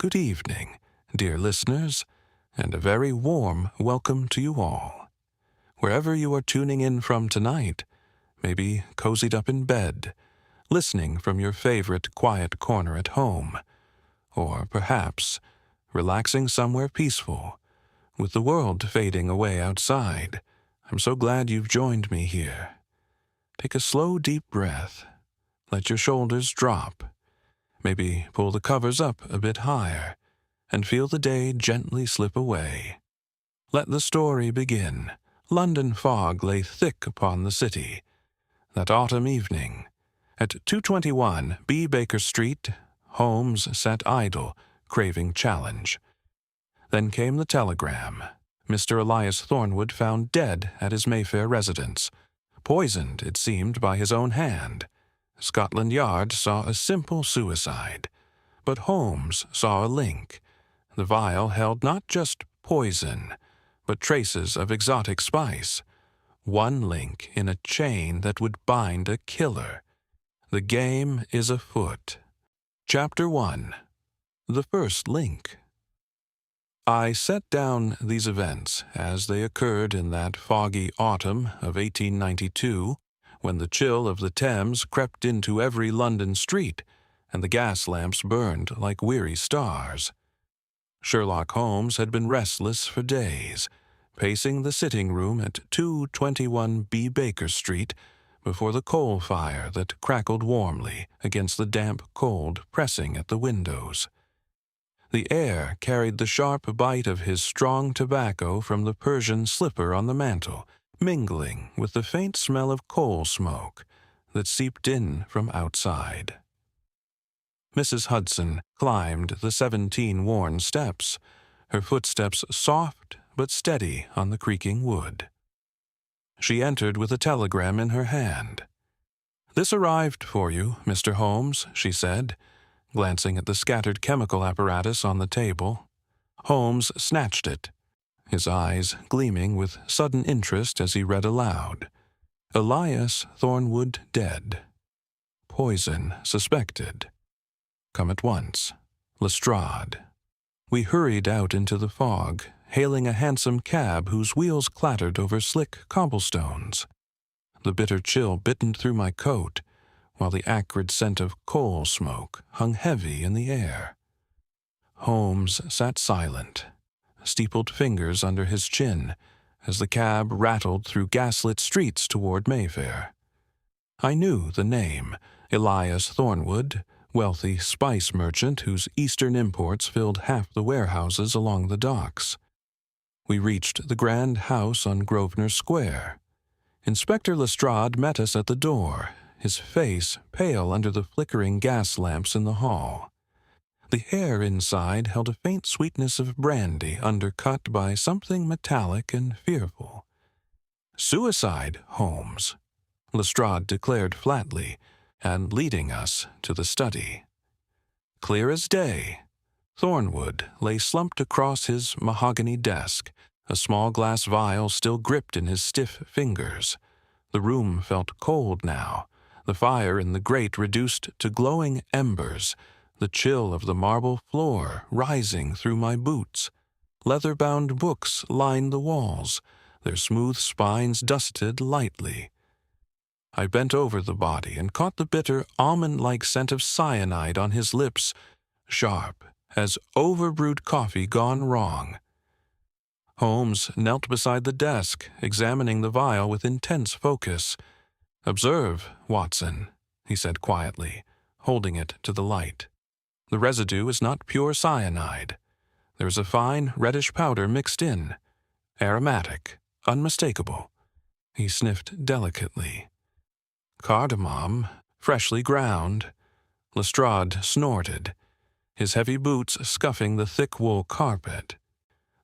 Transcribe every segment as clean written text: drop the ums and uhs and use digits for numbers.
good evening, dear listeners, and a very warm welcome to you all. Wherever you are tuning in from tonight, maybe cozied up in bed, listening from your favorite quiet corner at home, or perhaps relaxing somewhere peaceful, with the world fading away outside, I'm so glad you've joined me here. Take a slow, deep breath. Let your shoulders drop. Maybe pull the covers up a bit higher and feel the day gently slip away. Let the story begin. London fog lay thick upon the city. That autumn evening, at 221 B. Baker Street, Holmes sat idle, craving challenge. Then came the telegram. Mr. Elias Thornwood found dead at his Mayfair residence, poisoned, it seemed, by his own hand. Scotland Yard saw a simple suicide, but Holmes saw a link. The vial held not just poison, but traces of exotic spice. One link in a chain that would bind a killer. The game is afoot. Chapter 1. The First Link. I set down these events as they occurred in that foggy autumn of 1892, when the chill of the Thames crept into every London street, and the gas lamps burned like weary stars. Sherlock Holmes had been restless for days, pacing the sitting room at 221 B. Baker Street before the coal fire that crackled warmly against the damp cold pressing at the windows. The air carried the sharp bite of his strong tobacco from the Persian slipper on the mantel, mingling with the faint smell of coal smoke that seeped in from outside. Mrs. Hudson climbed the 17 worn steps, her footsteps soft but steady on the creaking wood. She entered with a telegram in her hand. "This arrived for you, Mr. Holmes," she said, glancing at the scattered chemical apparatus on the table. Holmes snatched it, his eyes gleaming with sudden interest as he read aloud. Elias Thornwood dead. Poison suspected. Come at once. Lestrade. We hurried out into the fog, hailing a hansom cab whose wheels clattered over slick cobblestones. The bitter chill bitten through my coat, while the acrid scent of coal smoke hung heavy in the air. Holmes sat silent, steepled fingers under his chin, as the cab rattled through gaslit streets toward Mayfair. I knew the name, Elias Thornwood, wealthy spice merchant whose eastern imports filled half the warehouses along the docks. We reached the grand house on Grosvenor Square. Inspector Lestrade met us at the door, his face pale under the flickering gas lamps in the hall. The air inside held a faint sweetness of brandy undercut by something metallic and fearful. "Suicide, Holmes," Lestrade declared flatly, and leading us to the study. Clear as day, Thornwood lay slumped across his mahogany desk, a small glass vial still gripped in his stiff fingers. The room felt cold now, the fire in the grate reduced to glowing embers, the chill of the marble floor rising through my boots. Leather-bound books lined the walls, their smooth spines dusted lightly. I bent over the body and caught the bitter, almond-like scent of cyanide on his lips, sharp as overbrewed coffee gone wrong. Holmes knelt beside the desk, examining the vial with intense focus. "Observe, Watson," he said quietly, holding it to the light. "The residue is not pure cyanide. There is a fine reddish powder mixed in, aromatic, unmistakable." He sniffed delicately. "Cardamom, freshly ground." Lestrade snorted, his heavy boots scuffing the thick wool carpet.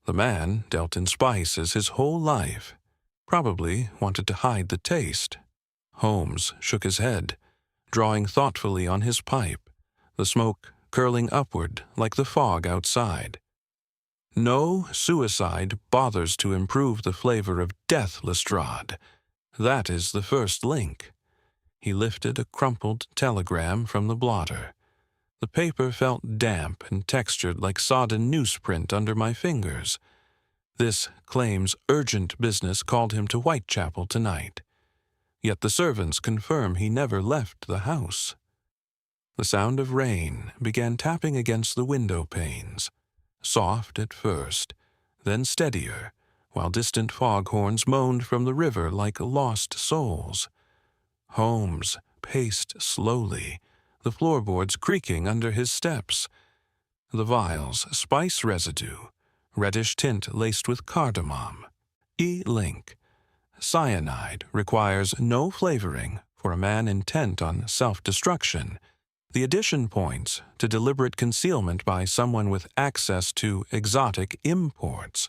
The man dealt in spices his whole life, probably wanted to hide the taste. Holmes shook his head, drawing thoughtfully on his pipe, the smoke curling upward like the fog outside. "No suicide bothers to improve the flavor of death, Lestrade. That is the first link." He lifted a crumpled telegram from the blotter. The paper felt damp and textured like sodden newsprint under my fingers. This claims urgent business called him to Whitechapel tonight. Yet the servants confirm he never left the house. The sound of rain began tapping against the window panes, soft at first, then steadier, while distant foghorns moaned from the river like lost souls. Holmes paced slowly, the floorboards creaking under his steps. The vials, spice residue, reddish tint laced with cardamom. E-link. Cyanide requires no flavoring for a man intent on self-destruction. The addition points to deliberate concealment by someone with access to exotic imports.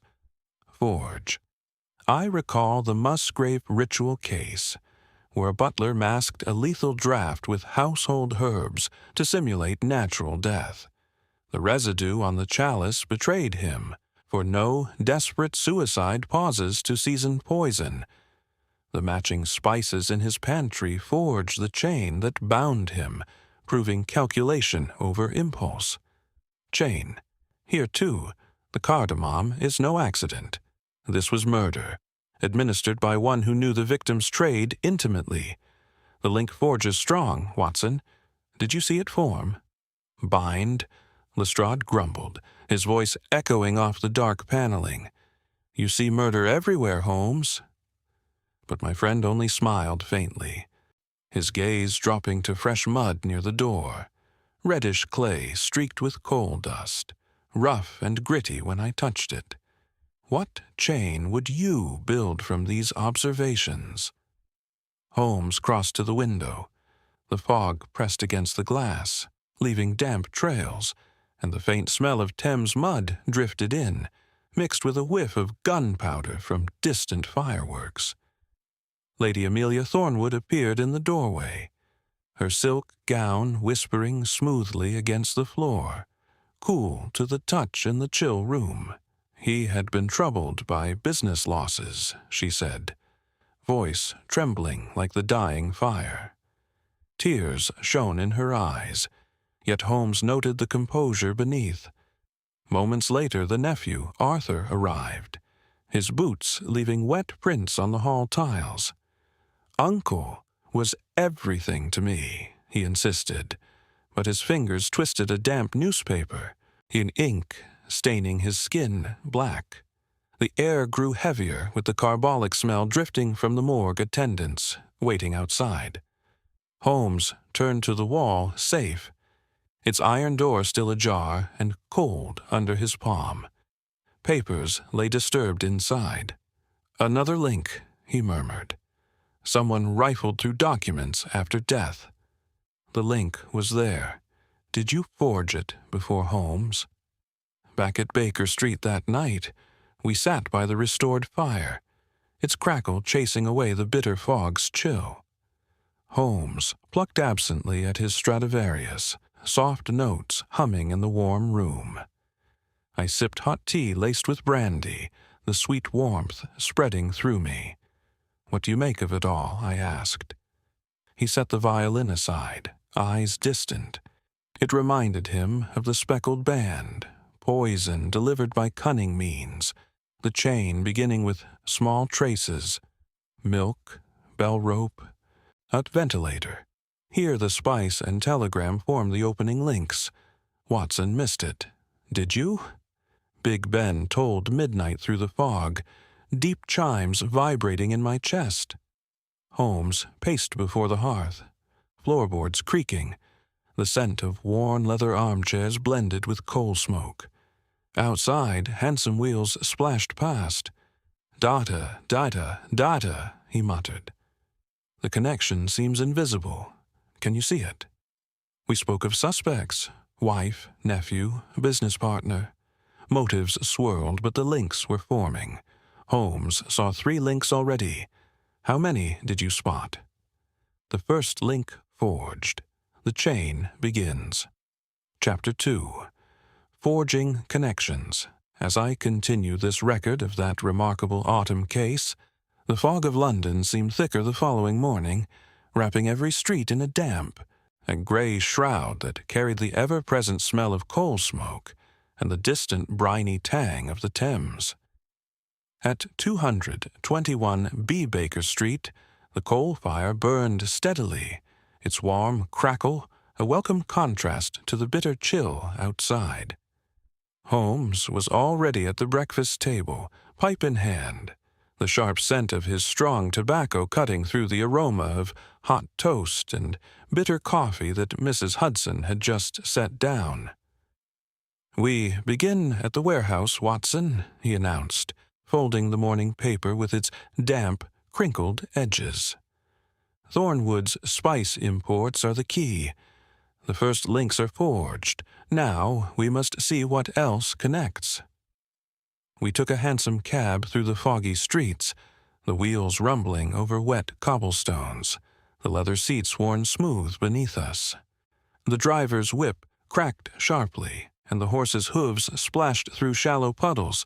Forge. I recall the Musgrave ritual case, where a butler masked a lethal draught with household herbs to simulate natural death. The residue on the chalice betrayed him, for no desperate suicide pauses to season poison. The matching spices in his pantry forged the chain that bound him, proving calculation over impulse. Chain. Here, too, the cardamom is no accident. This was murder, administered by one who knew the victim's trade intimately. The link forges strong, Watson. Did you see it form? Bind? Lestrade grumbled, his voice echoing off the dark paneling. You see murder everywhere, Holmes. But my friend only smiled faintly, his gaze dropping to fresh mud near the door, reddish clay streaked with coal dust, rough and gritty when I touched it. What chain would you build from these observations? Holmes crossed to the window. The fog pressed against the glass, leaving damp trails, and the faint smell of Thames mud drifted in, mixed with a whiff of gunpowder from distant fireworks. Lady Amelia Thornwood appeared in the doorway, her silk gown whispering smoothly against the floor, cool to the touch in the chill room. He had been troubled by business losses, she said, voice trembling like the dying fire. Tears shone in her eyes, yet Holmes noted the composure beneath. Moments later, the nephew, Arthur, arrived, his boots leaving wet prints on the hall tiles. Uncle was everything to me, he insisted, but his fingers twisted a damp newspaper, in ink staining his skin black. The air grew heavier with the carbolic smell drifting from the morgue attendants waiting outside. Holmes turned to the wall, safe, its iron door still ajar and cold under his palm. Papers lay disturbed inside. Another link, he murmured. Someone rifled through documents after death. The link was there. Did you forge it before Holmes? Back at Baker Street that night, we sat by the restored fire, its crackle chasing away the bitter fog's chill. Holmes plucked absently at his Stradivarius, soft notes humming in the warm room. I sipped hot tea laced with brandy, the sweet warmth spreading through me. What do you make of it all? I asked. He set the violin aside, eyes distant. It reminded him of the speckled band, poison delivered by cunning means, the chain beginning with small traces, milk, bell rope, a ventilator. Here the spice and telegram form the opening links. Watson missed it. Did you? Big Ben tolled midnight through the fog, deep chimes vibrating in my chest. Holmes paced before the hearth, floorboards creaking, the scent of worn leather armchairs blended with coal smoke. Outside, hansom wheels splashed past. Data, data, data, he muttered. The connection seems invisible. Can you see it? We spoke of suspects, wife, nephew, business partner. Motives swirled, but the links were forming. Holmes saw 3 links already. How many did you spot? The first link forged. The chain begins. Chapter 2. Forging Connections. As I continue this record of that remarkable autumn case, the fog of London seemed thicker the following morning, wrapping every street in a damp, a gray shroud that carried the ever-present smell of coal smoke and the distant briny tang of the Thames. At 221 B. Baker Street, the coal fire burned steadily, its warm crackle a welcome contrast to the bitter chill outside. Holmes was already at the breakfast table, pipe in hand, the sharp scent of his strong tobacco cutting through the aroma of hot toast and bitter coffee that Mrs. Hudson had just set down. "We begin at the warehouse, Watson," he announced, folding the morning paper with its damp, crinkled edges. "Thornwood's spice imports are the key. The first links are forged. Now we must see what else connects." We took a hansom cab through the foggy streets, the wheels rumbling over wet cobblestones, the leather seats worn smooth beneath us. The driver's whip cracked sharply, and the horse's hooves splashed through shallow puddles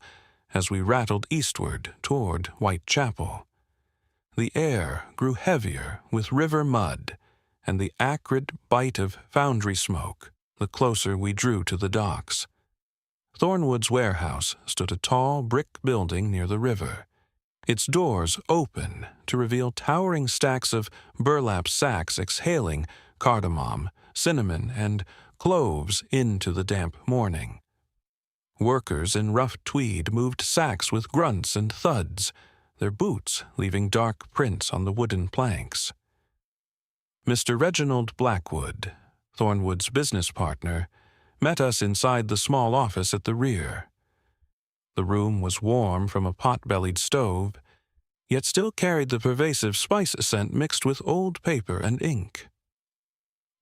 as we rattled eastward toward Whitechapel. The air grew heavier with river mud and the acrid bite of foundry smoke the closer we drew to the docks. Thornwood's warehouse stood a tall brick building near the river, its doors open to reveal towering stacks of burlap sacks exhaling cardamom, cinnamon, and cloves into the damp morning. Workers in rough tweed moved sacks with grunts and thuds, their boots leaving dark prints on the wooden planks. Mr. Reginald Blackwood, Thornwood's business partner, met us inside the small office at the rear. The room was warm from a pot-bellied stove, yet still carried the pervasive spice scent mixed with old paper and ink.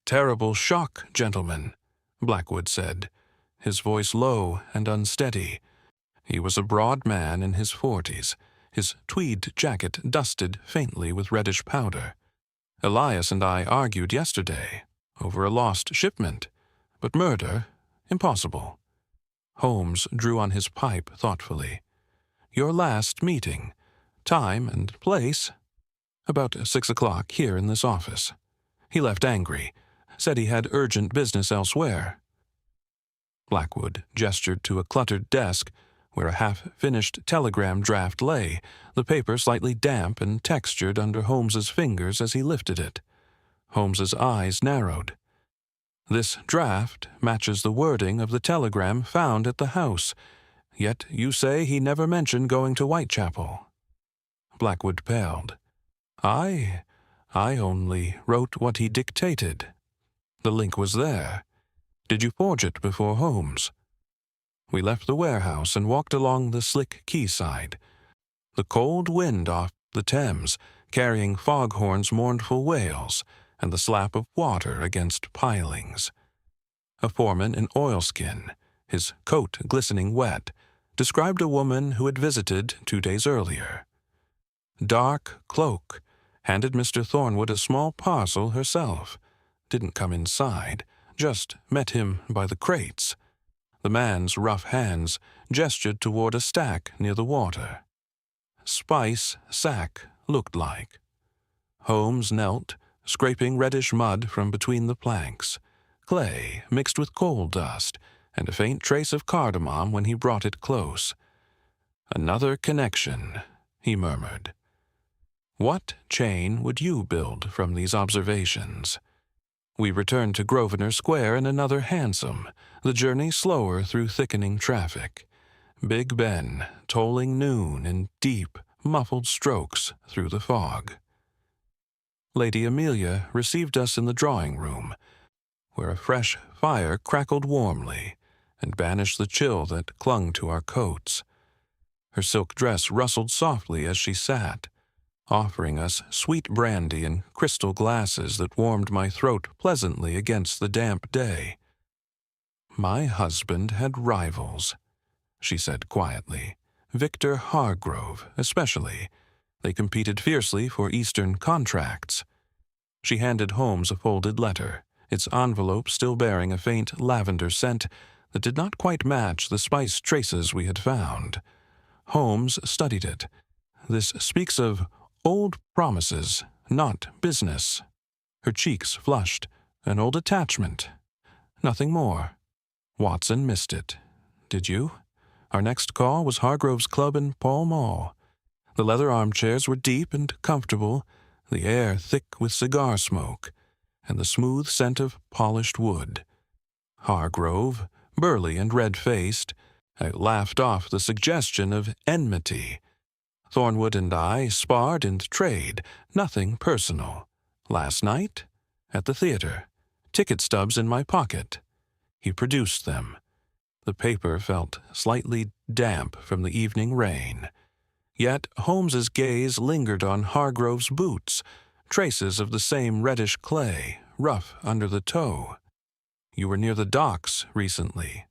"Terrible shock, gentlemen," Blackwood said, his voice low and unsteady. He was a broad man in his 40s, his tweed jacket dusted faintly with reddish powder. "Elias and I argued yesterday over a lost shipment, but murder, impossible." Holmes drew on his pipe thoughtfully. "Your last meeting, time and place?" "About 6 o'clock here in this office. He left angry, said he had urgent business elsewhere." Blackwood gestured to a cluttered desk where a half-finished telegram draft lay, the paper slightly damp and textured under Holmes's fingers as he lifted it. Holmes's eyes narrowed. "This draft matches the wording of the telegram found at the house, yet you say he never mentioned going to Whitechapel." Blackwood paled. I only wrote what he dictated. The link was there. Did you forge it before Holmes?" We left the warehouse and walked along the slick quayside, the cold wind off the Thames carrying foghorns' mournful wails and the slap of water against pilings. A foreman in oilskin, his coat glistening wet, described a woman who had visited 2 days earlier. Dark cloak, handed Mr. Thornwood a small parcel herself, didn't come inside, just met him by the crates. The man's rough hands gestured toward a stack near the water. Spice sack looked like. Holmes knelt, scraping reddish mud from between the planks, clay mixed with coal dust, and a faint trace of cardamom when he brought it close. "Another connection," he murmured. "What chain would you build from these observations?" We returned to Grosvenor Square in another hansom, the journey slower through thickening traffic. Big Ben tolling noon in deep, muffled strokes through the fog. Lady Amelia received us in the drawing-room, where a fresh fire crackled warmly and banished the chill that clung to our coats. Her silk dress rustled softly as she sat, offering us sweet brandy in crystal glasses that warmed my throat pleasantly against the damp day. "My husband had rivals," she said quietly. "Victor Hargrove, especially. They competed fiercely for Eastern contracts." She handed Holmes a folded letter, its envelope still bearing a faint lavender scent that did not quite match the spice traces we had found. Holmes studied it. "This speaks of old promises, not business." Her cheeks flushed. An old attachment. Nothing more. Watson missed it. Did you? Our next call was Hargrove's Club in Pall Mall. The leather armchairs were deep and comfortable, the air thick with cigar smoke, and the smooth scent of polished wood. Hargrove, burly and red-faced, I laughed off the suggestion of enmity. Thornwood and I sparred in trade, nothing personal. Last night, at the theater, ticket stubs in my pocket. He produced them. The paper felt slightly damp from the evening rain. Yet Holmes's gaze lingered on Hargrove's boots, traces of the same reddish clay, rough under the toe. You were near the docks recently.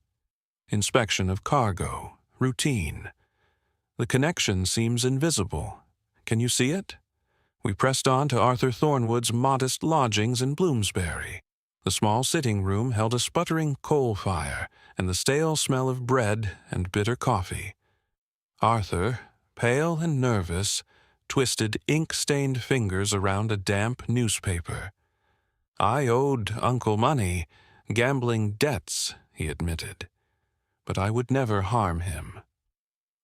Inspection of cargo, routine. The connection seems invisible. Can you see it? We pressed on to Arthur Thornwood's modest lodgings in Bloomsbury. The small sitting room held a sputtering coal fire and the stale smell of bread and bitter coffee. Arthur, pale and nervous, twisted ink-stained fingers around a damp newspaper. I owed Uncle money, gambling debts, he admitted, but I would never harm him.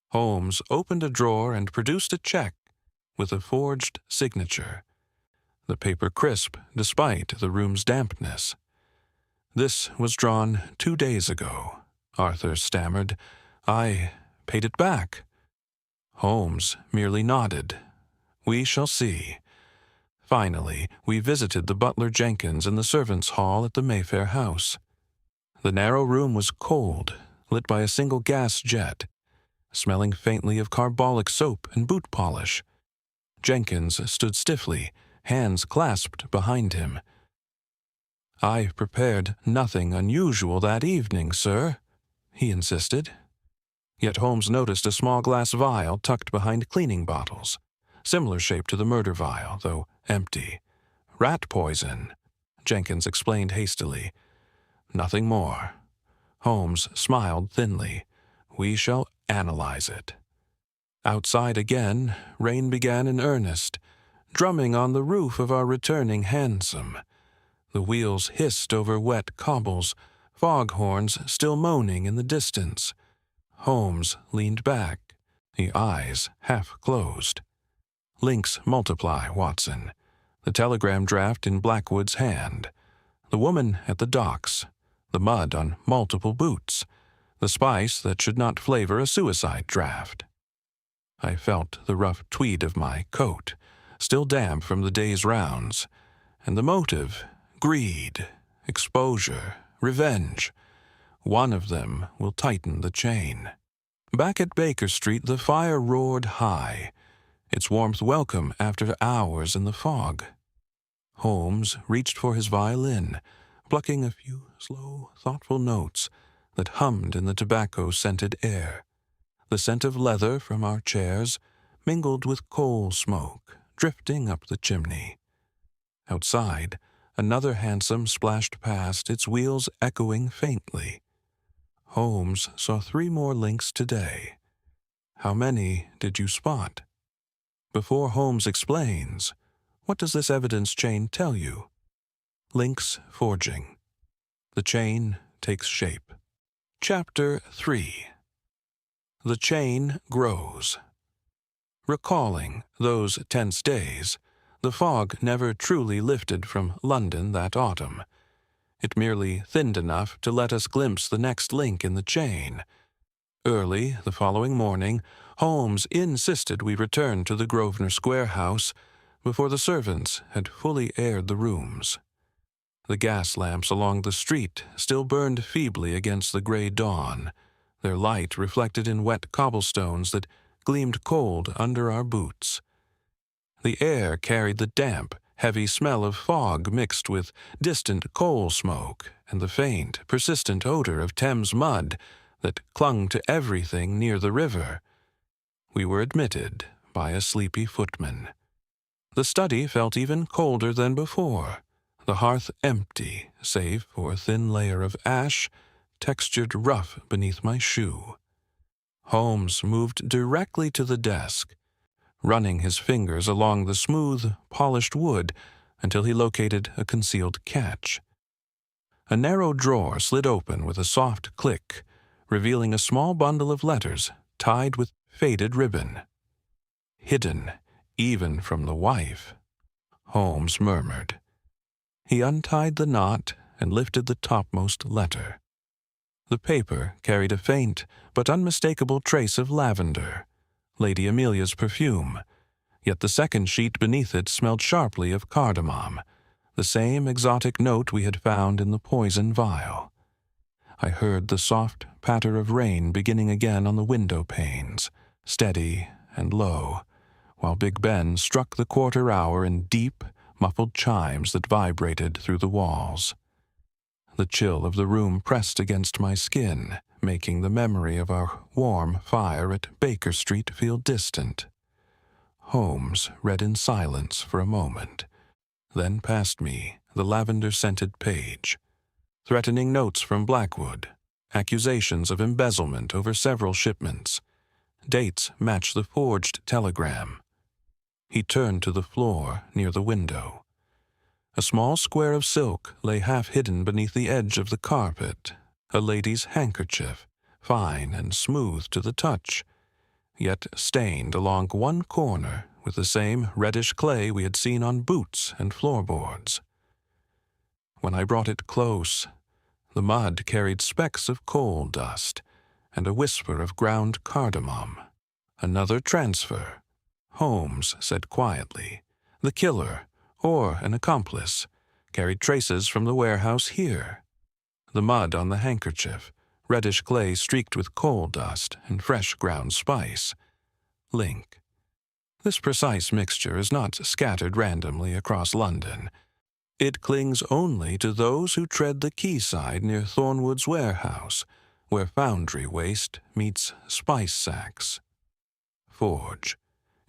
Holmes opened a drawer and produced a check with a forged signature. The paper crisp despite the room's dampness. This was drawn 2 days ago, Arthur stammered. I paid it back. Holmes merely nodded. We shall see. Finally, we visited the butler Jenkins in the servants' hall at the Mayfair house. The narrow room was cold, lit by a single gas jet, smelling faintly of carbolic soap and boot polish. Jenkins stood stiffly, hands clasped behind him. I prepared nothing unusual that evening, sir, he insisted. Yet Holmes noticed a small glass vial tucked behind cleaning bottles, similar shape to the murder vial, though empty. Rat poison, Jenkins explained hastily. Nothing more. Holmes smiled thinly. We shall analyze it. Outside again, rain began in earnest, drumming on the roof of our returning hansom. The wheels hissed over wet cobbles, foghorns still moaning in the distance. Holmes leaned back, the eyes half closed. Links multiply, Watson. The telegram draft in Blackwood's hand. The woman at the docks. The mud on multiple boots. The spice that should not flavor a suicide draft. I felt the rough tweed of my coat, still damp from the day's rounds, and the motive, greed, exposure, revenge. One of them will tighten the chain. Back at Baker Street, the fire roared high, its warmth welcome after hours in the fog. Holmes reached for his violin, plucking a few slow, thoughtful notes that hummed in the tobacco-scented air. The scent of leather from our chairs mingled with coal smoke drifting up the chimney. Outside, another hansom splashed past, its wheels echoing faintly. Holmes saw 3 more links today. How many did you spot? Before Holmes explains, what does this evidence chain tell you? Links forging. The chain takes shape. Chapter 3. The chain grows. Recalling those tense days, the fog never truly lifted from London that autumn. It merely thinned enough to let us glimpse the next link in the chain. Early the following morning, Holmes insisted we return to the Grosvenor Square house before the servants had fully aired the rooms. The gas lamps along the street still burned feebly against the gray dawn, their light reflected in wet cobblestones that gleamed cold under our boots. The air carried the damp, heavy smell of fog mixed with distant coal smoke and the faint, persistent odor of Thames mud that clung to everything near the river. We were admitted by a sleepy footman. The study felt even colder than before, the hearth empty, save for a thin layer of ash textured rough beneath my shoe. Holmes moved directly to the desk, running his fingers along the smooth, polished wood until he located a concealed catch. A narrow drawer slid open with a soft click, revealing a small bundle of letters tied with faded ribbon. "Hidden, even from the wife," Holmes murmured. He untied the knot and lifted the topmost letter. The paper carried a faint but unmistakable trace of lavender, Lady Amelia's perfume, yet the second sheet beneath it smelled sharply of cardamom, the same exotic note we had found in the poison vial. I heard the soft patter of rain beginning again on the window panes, steady and low, while Big Ben struck the quarter hour in deep, muffled chimes that vibrated through the walls. The chill of the room pressed against my skin, making the memory of our warm fire at Baker Street feel distant. Holmes read in silence for a moment, then passed me the lavender-scented page. Threatening notes from Blackwood, accusations of embezzlement over several shipments. Dates match the forged telegram. He turned to the floor near the window. A small square of silk lay half hidden beneath the edge of the carpet, a lady's handkerchief, fine and smooth to the touch, yet stained along one corner with the same reddish clay we had seen on boots and floorboards. When I brought it close, the mud carried specks of coal dust and a whisper of ground cardamom. "Another transfer," Holmes said quietly. "The killer, or an accomplice, carried traces from the warehouse here." The mud on the handkerchief, reddish clay streaked with coal dust and fresh ground spice. Link. This precise mixture is not scattered randomly across London. It clings only to those who tread the quayside near Thornwood's warehouse, where foundry waste meets spice sacks. Forge.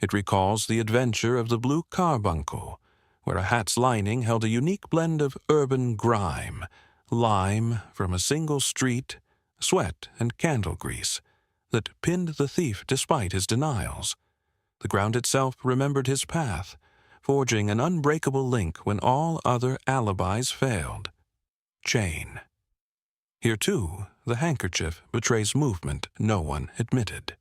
It recalls the adventure of the Blue Carbuncle, where a hat's lining held a unique blend of urban grime, lime from a single street, sweat and candle grease, that pinned the thief despite his denials. The ground itself remembered his path, forging an unbreakable link when all other alibis failed. Chain. Here, too, the handkerchief betrays movement no one admitted.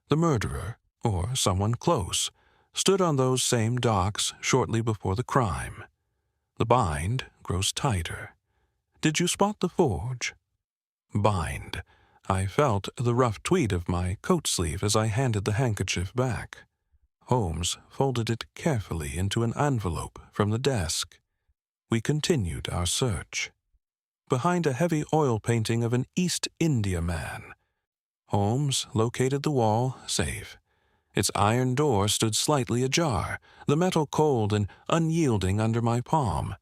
The murderer, or someone close, stood on those same docks shortly before the crime. The bind grows tighter. Did you spot the forge? Bind. I felt the rough tweed of my coat sleeve as I handed the handkerchief back. Holmes folded it carefully into an envelope from the desk. We continued our search. Behind a heavy oil painting of an East India man, Holmes located the wall safe. Its iron door stood slightly ajar, the metal cold and unyielding under my palm.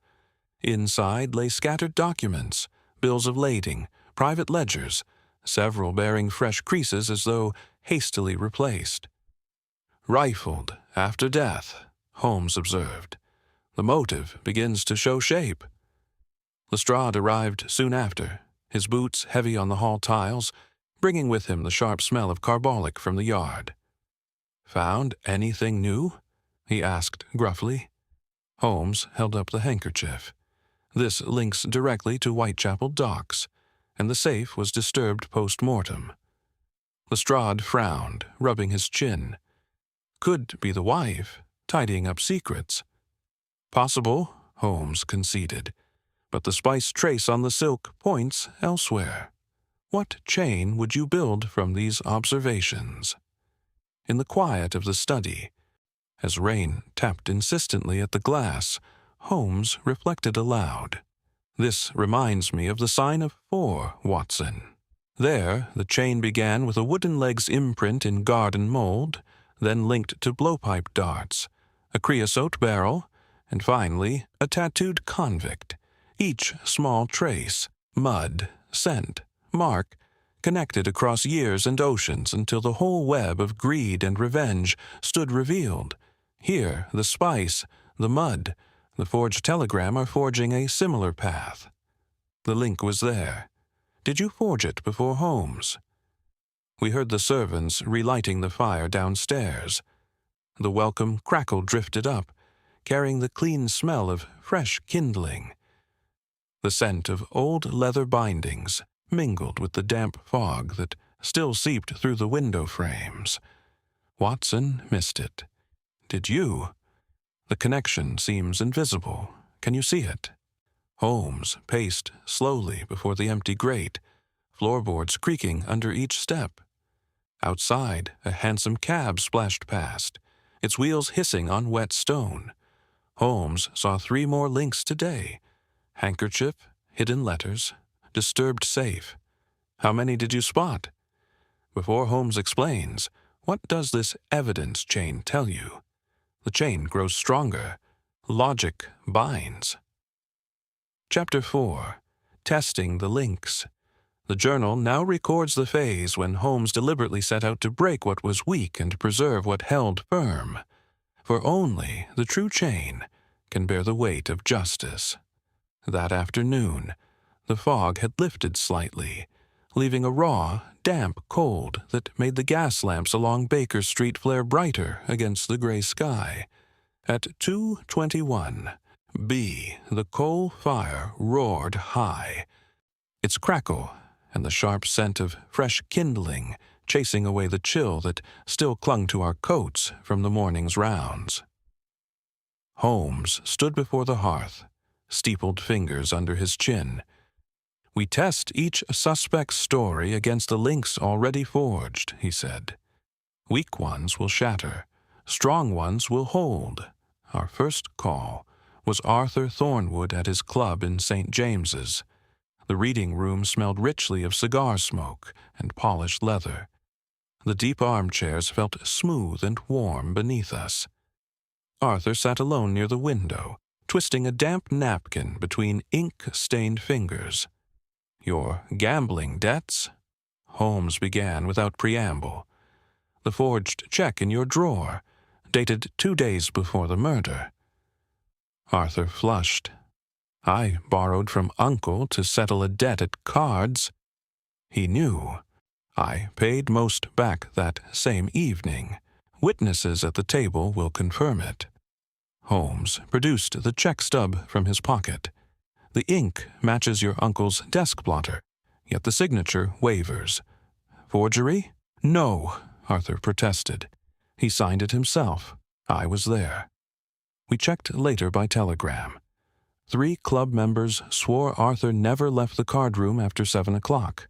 Inside lay scattered documents, bills of lading, private ledgers, several bearing fresh creases as though hastily replaced. "Rifled after death," Holmes observed. "The motive begins to show shape." Lestrade arrived soon after, his boots heavy on the hall tiles, bringing with him the sharp smell of carbolic from the yard. "Found anything new?" he asked gruffly. Holmes held up the handkerchief. "This links directly to Whitechapel docks, and the safe was disturbed post-mortem." Lestrade frowned, rubbing his chin. "Could be the wife, tidying up secrets." "Possible," Holmes conceded, "but the spice trace on the silk points elsewhere. What chain would you build from these observations?" In the quiet of the study, as rain tapped insistently at the glass, Holmes reflected aloud. "This reminds me of the sign of 4, Watson. There, the chain began with a wooden leg's imprint in garden mold, then linked to blowpipe darts, a creosote barrel, and finally a tattooed convict, each small trace, mud, scent, mark, connected across years and oceans until the whole web of greed and revenge stood revealed. Here, the spice, the mud, the forged telegram are forging a similar path. The link was there. Did you forge it before Holmes?" We heard the servants relighting the fire downstairs. The welcome crackle drifted up, carrying the clean smell of fresh kindling. The scent of old leather bindings mingled with the damp fog that still seeped through the window frames. Watson missed it. Did you? The connection seems invisible. Can you see it? Holmes paced slowly before the empty grate, floorboards creaking under each step. Outside, a hansom cab splashed past, its wheels hissing on wet stone. Holmes saw 3 more links today: handkerchief, hidden letters, disturbed safe. How many did you spot? Before Holmes explains, what does this evidence chain tell you? The chain grows stronger. Logic binds. Chapter 4. Testing the Links. The journal now records the phase when Holmes deliberately set out to break what was weak and preserve what held firm. For only the true chain can bear the weight of justice. That afternoon, the fog had lifted slightly, leaving a raw, damp cold that made the gas lamps along Baker Street flare brighter against the gray sky. At 2:21, the coal fire roared high, its crackle and the sharp scent of fresh kindling chasing away the chill that still clung to our coats from the morning's rounds. Holmes stood before the hearth, steepled fingers under his chin. "We test each suspect's story against the links already forged," he said. "Weak ones will shatter, strong ones will hold. Our first call was Arthur Thornwood at his club in St. James's. The reading room smelled richly of cigar smoke and polished leather. The deep armchairs felt smooth and warm beneath us. Arthur sat alone near the window, twisting a damp napkin between ink-stained fingers. "Your gambling debts?" Holmes began without preamble. "The forged check in your drawer, dated 2 days before the murder." Arthur flushed. "I borrowed from Uncle to settle a debt at cards." He knew. "I paid most back that same evening. Witnesses at the table will confirm it." Holmes produced the check stub from his pocket. "The ink matches your uncle's desk blotter, yet the signature wavers. Forgery?" "No," Arthur protested. "He signed it himself. I was there." We checked later by telegram. 3 club members swore Arthur never left the card room after 7 o'clock.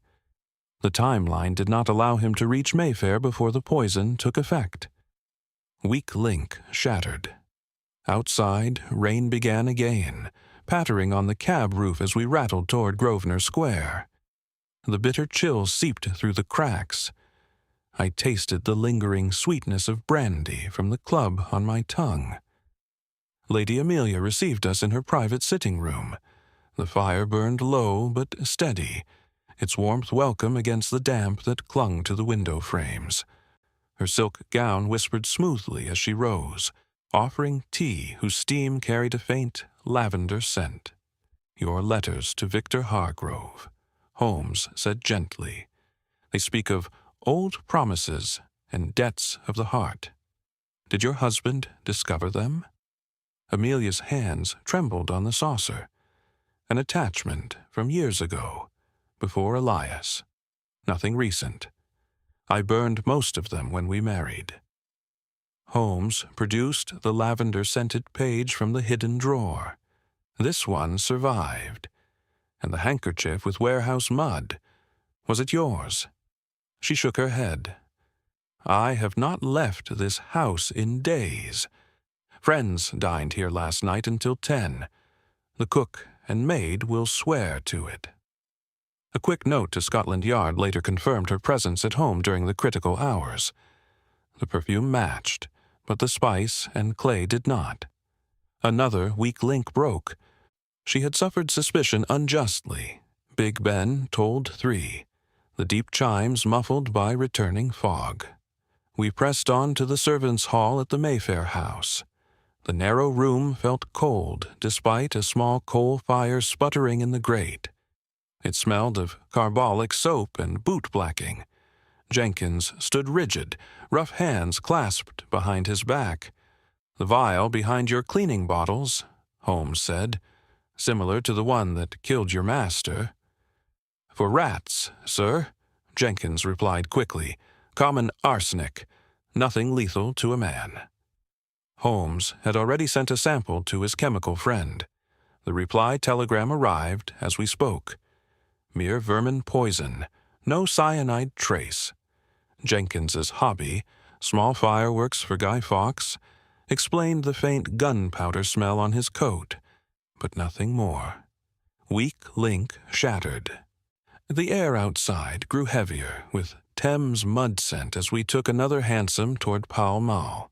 The timeline did not allow him to reach Mayfair before the poison took effect. Weak link shattered. Outside, rain began again, pattering on the cab roof as we rattled toward Grosvenor Square. The bitter chill seeped through the cracks. I tasted the lingering sweetness of brandy from the club on my tongue. Lady Amelia received us in her private sitting room. The fire burned low but steady, its warmth welcome against the damp that clung to the window frames. Her silk gown whispered smoothly as she rose, offering tea whose steam carried a faint lavender scent. "Your letters to Victor Hargrove," Holmes said gently. "They speak of old promises and debts of the heart. Did your husband discover them?" Amelia's hands trembled on the saucer. "An attachment from years ago, before Elias. Nothing recent. I burned most of them when we married." Holmes produced the lavender-scented page from the hidden drawer. "This one survived. And the handkerchief with warehouse mud. Was it yours?" She shook her head. "I have not left this house in days. Friends dined here last night until 10. The cook and maid will swear to it." A quick note to Scotland Yard later confirmed her presence at home during the critical hours. The perfume matched, but the spice and clay did not. Another weak link broke. She had suffered suspicion unjustly. Big Ben tolled 3, the deep chimes muffled by returning fog. We pressed on to the servants' hall at the Mayfair house. The narrow room felt cold despite a small coal fire sputtering in the grate. It smelled of carbolic soap and boot-blacking. Jenkins stood rigid, rough hands clasped behind his back. "The vial behind your cleaning bottles," Holmes said. similar to the one that killed your master. For rats, sir, Jenkins replied quickly. Common arsenic, nothing lethal to a man. Holmes had already sent a sample to his chemical friend. The reply telegram arrived as we spoke. Mere vermin poison, no cyanide trace. Jenkins's hobby, small fireworks for Guy Fawkes, explained the faint gunpowder smell on his coat, but nothing more. Weak link shattered. The air outside grew heavier, with Thames mud scent as we took another hansom toward Pall Mall.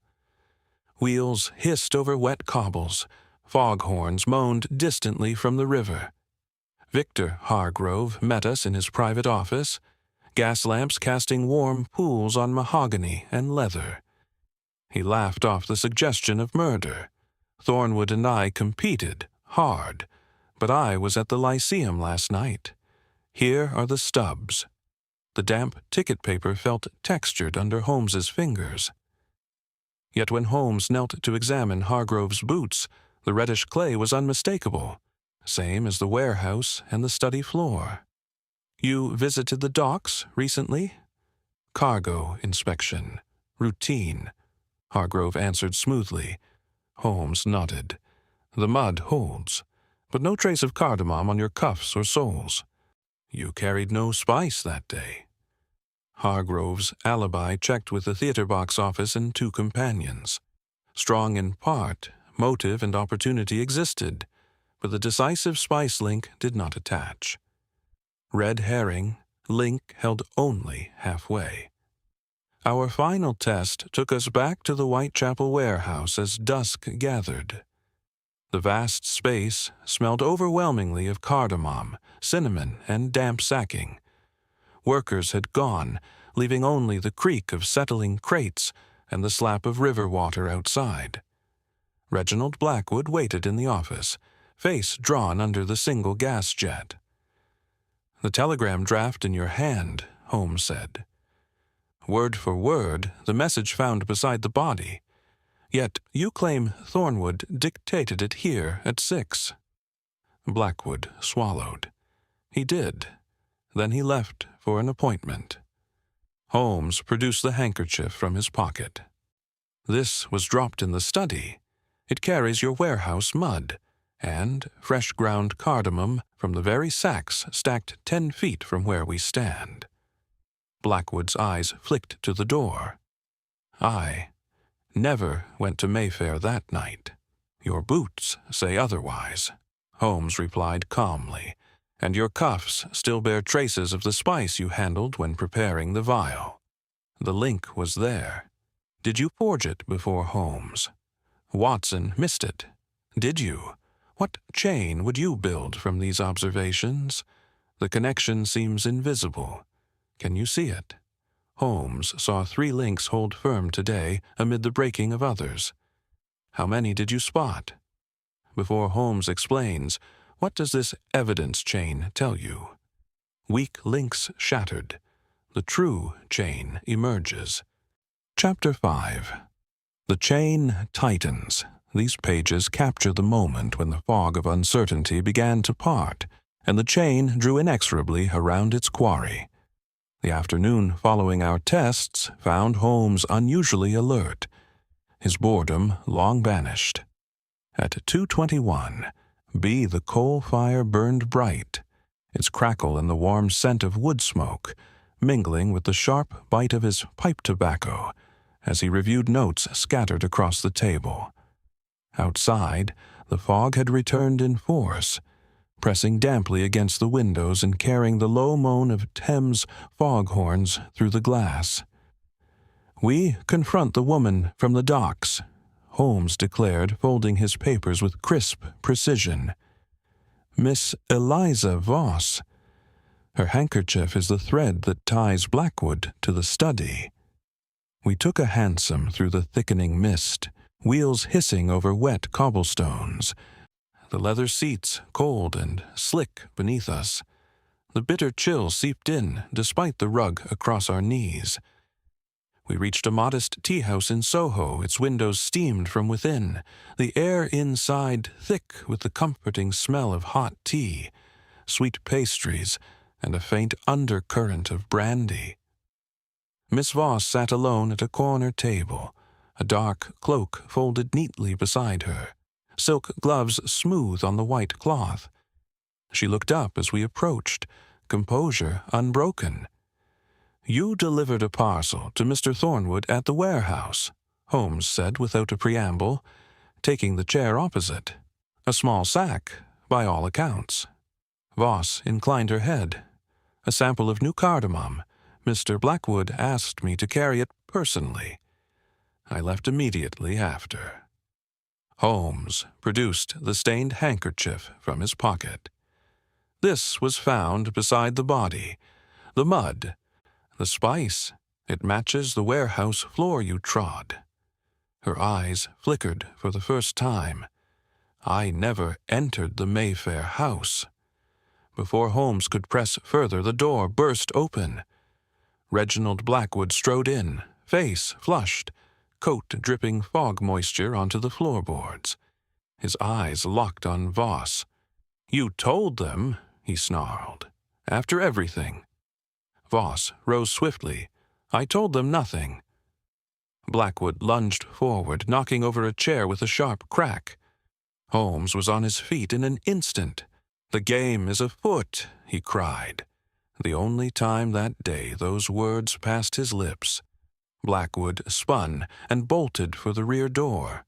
Wheels hissed over wet cobbles, foghorns moaned distantly from the river. Victor Hargrove met us in his private office, gas lamps casting warm pools on mahogany and leather. He laughed off the suggestion of murder. Thornwood and I competed, hard, but I was at the Lyceum last night. Here are the stubs. The damp ticket paper felt textured under Holmes's fingers. Yet when Holmes knelt to examine Hargrove's boots, the reddish clay was unmistakable, same as the warehouse and the study floor. You visited the docks recently? Cargo inspection. Routine. Hargrove answered smoothly. Holmes nodded. The mud holds, but no trace of cardamom on your cuffs or soles. You carried no spice that day. Hargrove's alibi checked with the theater box office and 2 companions. Strong in part, motive and opportunity existed, but the decisive spice link did not attach. Red herring, link held only halfway. Our final test took us back to the Whitechapel warehouse as dusk gathered. The vast space smelled overwhelmingly of cardamom, cinnamon, and damp sacking. Workers had gone, leaving only the creak of settling crates and the slap of river water outside. Reginald Blackwood waited in the office, face drawn under the single gas jet. "The telegram draft in your hand," Holmes said. "Word for word, the message found beside the body. Yet you claim Thornwood dictated it here at 6. Blackwood swallowed. He did. Then he left for an appointment. Holmes produced the handkerchief from his pocket. "This was dropped in the study. It carries your warehouse mud, and fresh ground cardamom from the very sacks stacked 10 feet from where we stand." Blackwood's eyes flicked to the door. "I never went to Mayfair that night. Your boots say otherwise," Holmes replied calmly, "and your cuffs still bear traces of the spice you handled when preparing the vial. The link was there. Did you forge it before Holmes? Watson missed it. Did you? What chain would you build from these observations? The connection seems invisible. Can you see it? Holmes saw 3 links hold firm today amid the breaking of others. How many did you spot? Before Holmes explains, what does this evidence chain tell you? Weak links shattered. The true chain emerges. Chapter 5. The chain tightens. These pages capture the moment when the fog of uncertainty began to part, and the chain drew inexorably around its quarry. The afternoon following our tests found Holmes unusually alert, his boredom long banished. At 2:21, the coal fire burned bright, its crackle and the warm scent of wood smoke, mingling with the sharp bite of his pipe tobacco as he reviewed notes scattered across the table. Outside, the fog had returned in force, pressing damply against the windows and carrying the low moan of Thames foghorns through the glass. "We confront the woman from the docks," Holmes declared, folding his papers with crisp precision. "Miss Eliza Voss. Her handkerchief is the thread that ties Blackwood to the study." We took a hansom through the thickening mist, wheels hissing over wet cobblestones, the leather seats cold and slick beneath us. The bitter chill seeped in despite the rug across our knees. We reached a modest tea-house in Soho, its windows steamed from within, the air inside thick with the comforting smell of hot tea, sweet pastries, and a faint undercurrent of brandy. Miss Voss sat alone at a corner table, a dark cloak folded neatly beside her, silk gloves smooth on the white cloth. She looked up as we approached, composure unbroken. "You delivered a parcel to Mr. Thornwood at the warehouse," Holmes said without a preamble, taking the chair opposite. "A small sack, by all accounts." Voss inclined her head. "A sample of new cardamom. Mr. Blackwood asked me to carry it personally. I left immediately after." Holmes produced the stained handkerchief from his pocket. "This was found beside the body. The mud. The spice. It matches the warehouse floor you trod." Her eyes flickered for the first time. "I never entered the Mayfair house." Before Holmes could press further, the door burst open. Reginald Blackwood strode in, face flushed, coat dripping fog moisture onto the floorboards. His eyes locked on Voss. "You told them," he snarled. "After everything." Voss rose swiftly. "I told them nothing." Blackwood lunged forward, knocking over a chair with a sharp crack. Holmes was on his feet in an instant. "The game is afoot," he cried. The only time that day those words passed his lips. Blackwood spun and bolted for the rear door.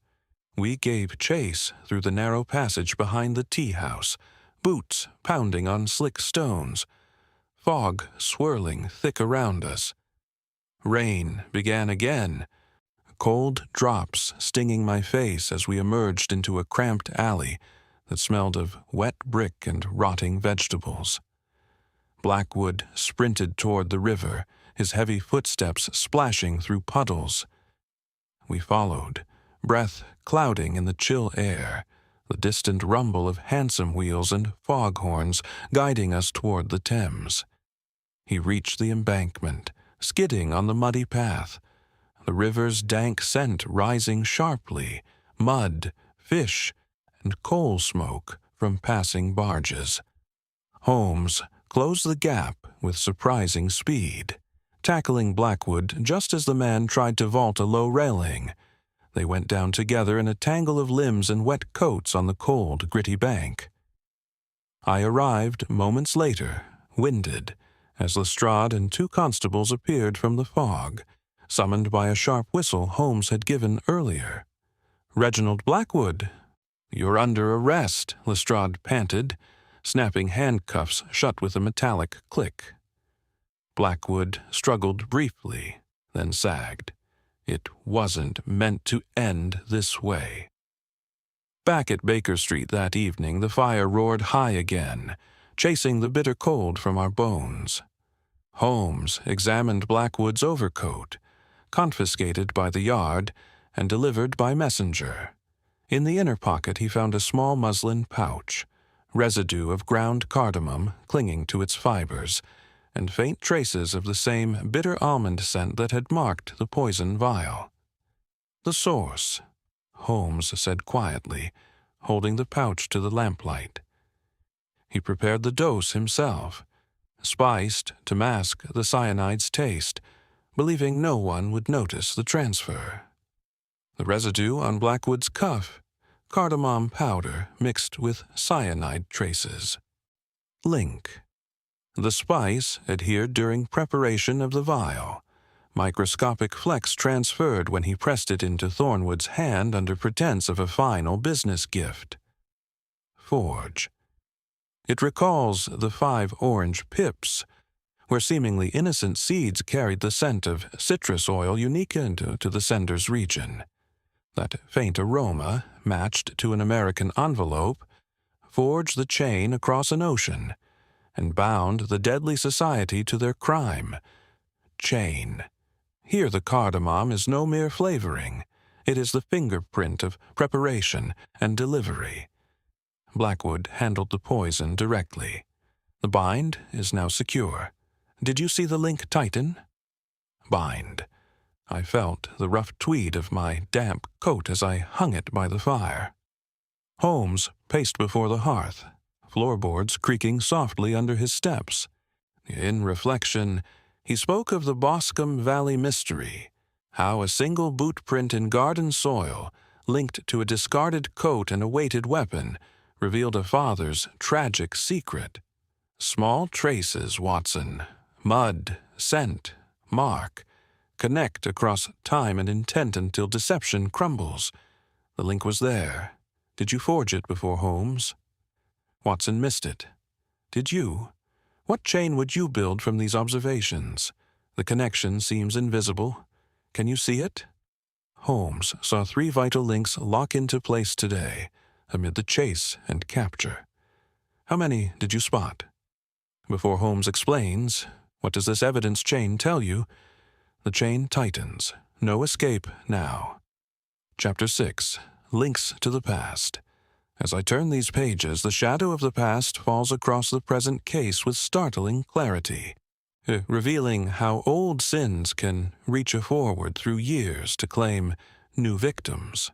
We gave chase through the narrow passage behind the tea-house, boots pounding on slick stones, fog swirling thick around us. Rain began again, cold drops stinging my face as we emerged into a cramped alley that smelled of wet brick and rotting vegetables. Blackwood sprinted toward the river, his heavy footsteps splashing through puddles. We followed, breath clouding in the chill air, the distant rumble of hansom wheels and foghorns guiding us toward the Thames. He reached the embankment, skidding on the muddy path, the river's dank scent rising sharply, mud, fish, and coal smoke from passing barges. Holmes closed the gap with surprising speed, tackling Blackwood just as the man tried to vault a low railing. They went down together in a tangle of limbs and wet coats on the cold, gritty bank. I arrived moments later, winded, as Lestrade and 2 constables appeared from the fog, summoned by a sharp whistle Holmes had given earlier. "Reginald Blackwood, you're under arrest," Lestrade panted, snapping handcuffs shut with a metallic click. Blackwood struggled briefly, then sagged. It wasn't meant to end this way. Back at Baker Street that evening, the fire roared high again, chasing the bitter cold from our bones. Holmes examined Blackwood's overcoat, confiscated by the yard and delivered by messenger. In the inner pocket he found a small muslin pouch, residue of ground cardamom clinging to its fibers, and faint traces of the same bitter almond scent that had marked the poison vial. "The source," Holmes said quietly, holding the pouch to the lamplight. He prepared the dose himself, spiced to mask the cyanide's taste, believing no one would notice the transfer. The residue on Blackwood's cuff, cardamom powder mixed with cyanide traces. Link. The spice adhered during preparation of the vial. Microscopic flecks transferred when he pressed it into Thornwood's hand under pretense of a final business gift. Forge. It recalls the 5 orange pips, where seemingly innocent seeds carried the scent of citrus oil unique to the sender's region. That faint aroma, matched to an American envelope, forged the chain across an ocean and bound the deadly society to their crime. Chain. Here the cardamom is no mere flavoring. It is the fingerprint of preparation and delivery. Blackwood handled the poison directly. The bind is now secure. Did you see the link tighten? Bind. I felt the rough tweed of my damp coat as I hung it by the fire. Holmes paced before the hearth, floorboards creaking softly under his steps. In reflection, he spoke of the Boscombe Valley mystery, how a single boot print in garden soil, linked to a discarded coat and a weighted weapon, revealed a father's tragic secret. Small traces, Watson. Mud, scent, mark. Connect across time and intent until deception crumbles. The link was there. Did you forge it before Holmes? Watson missed it. Did you? What chain would you build from these observations? The connection seems invisible. Can you see it? Holmes saw 3 vital links lock into place today, amid the chase and capture. How many did you spot? Before Holmes explains, what does this evidence chain tell you? The chain tightens. No escape now. Chapter 6. Links to the past. As I turn these pages, the shadow of the past falls across the present case with startling clarity, revealing how old sins can reach forward through years to claim new victims.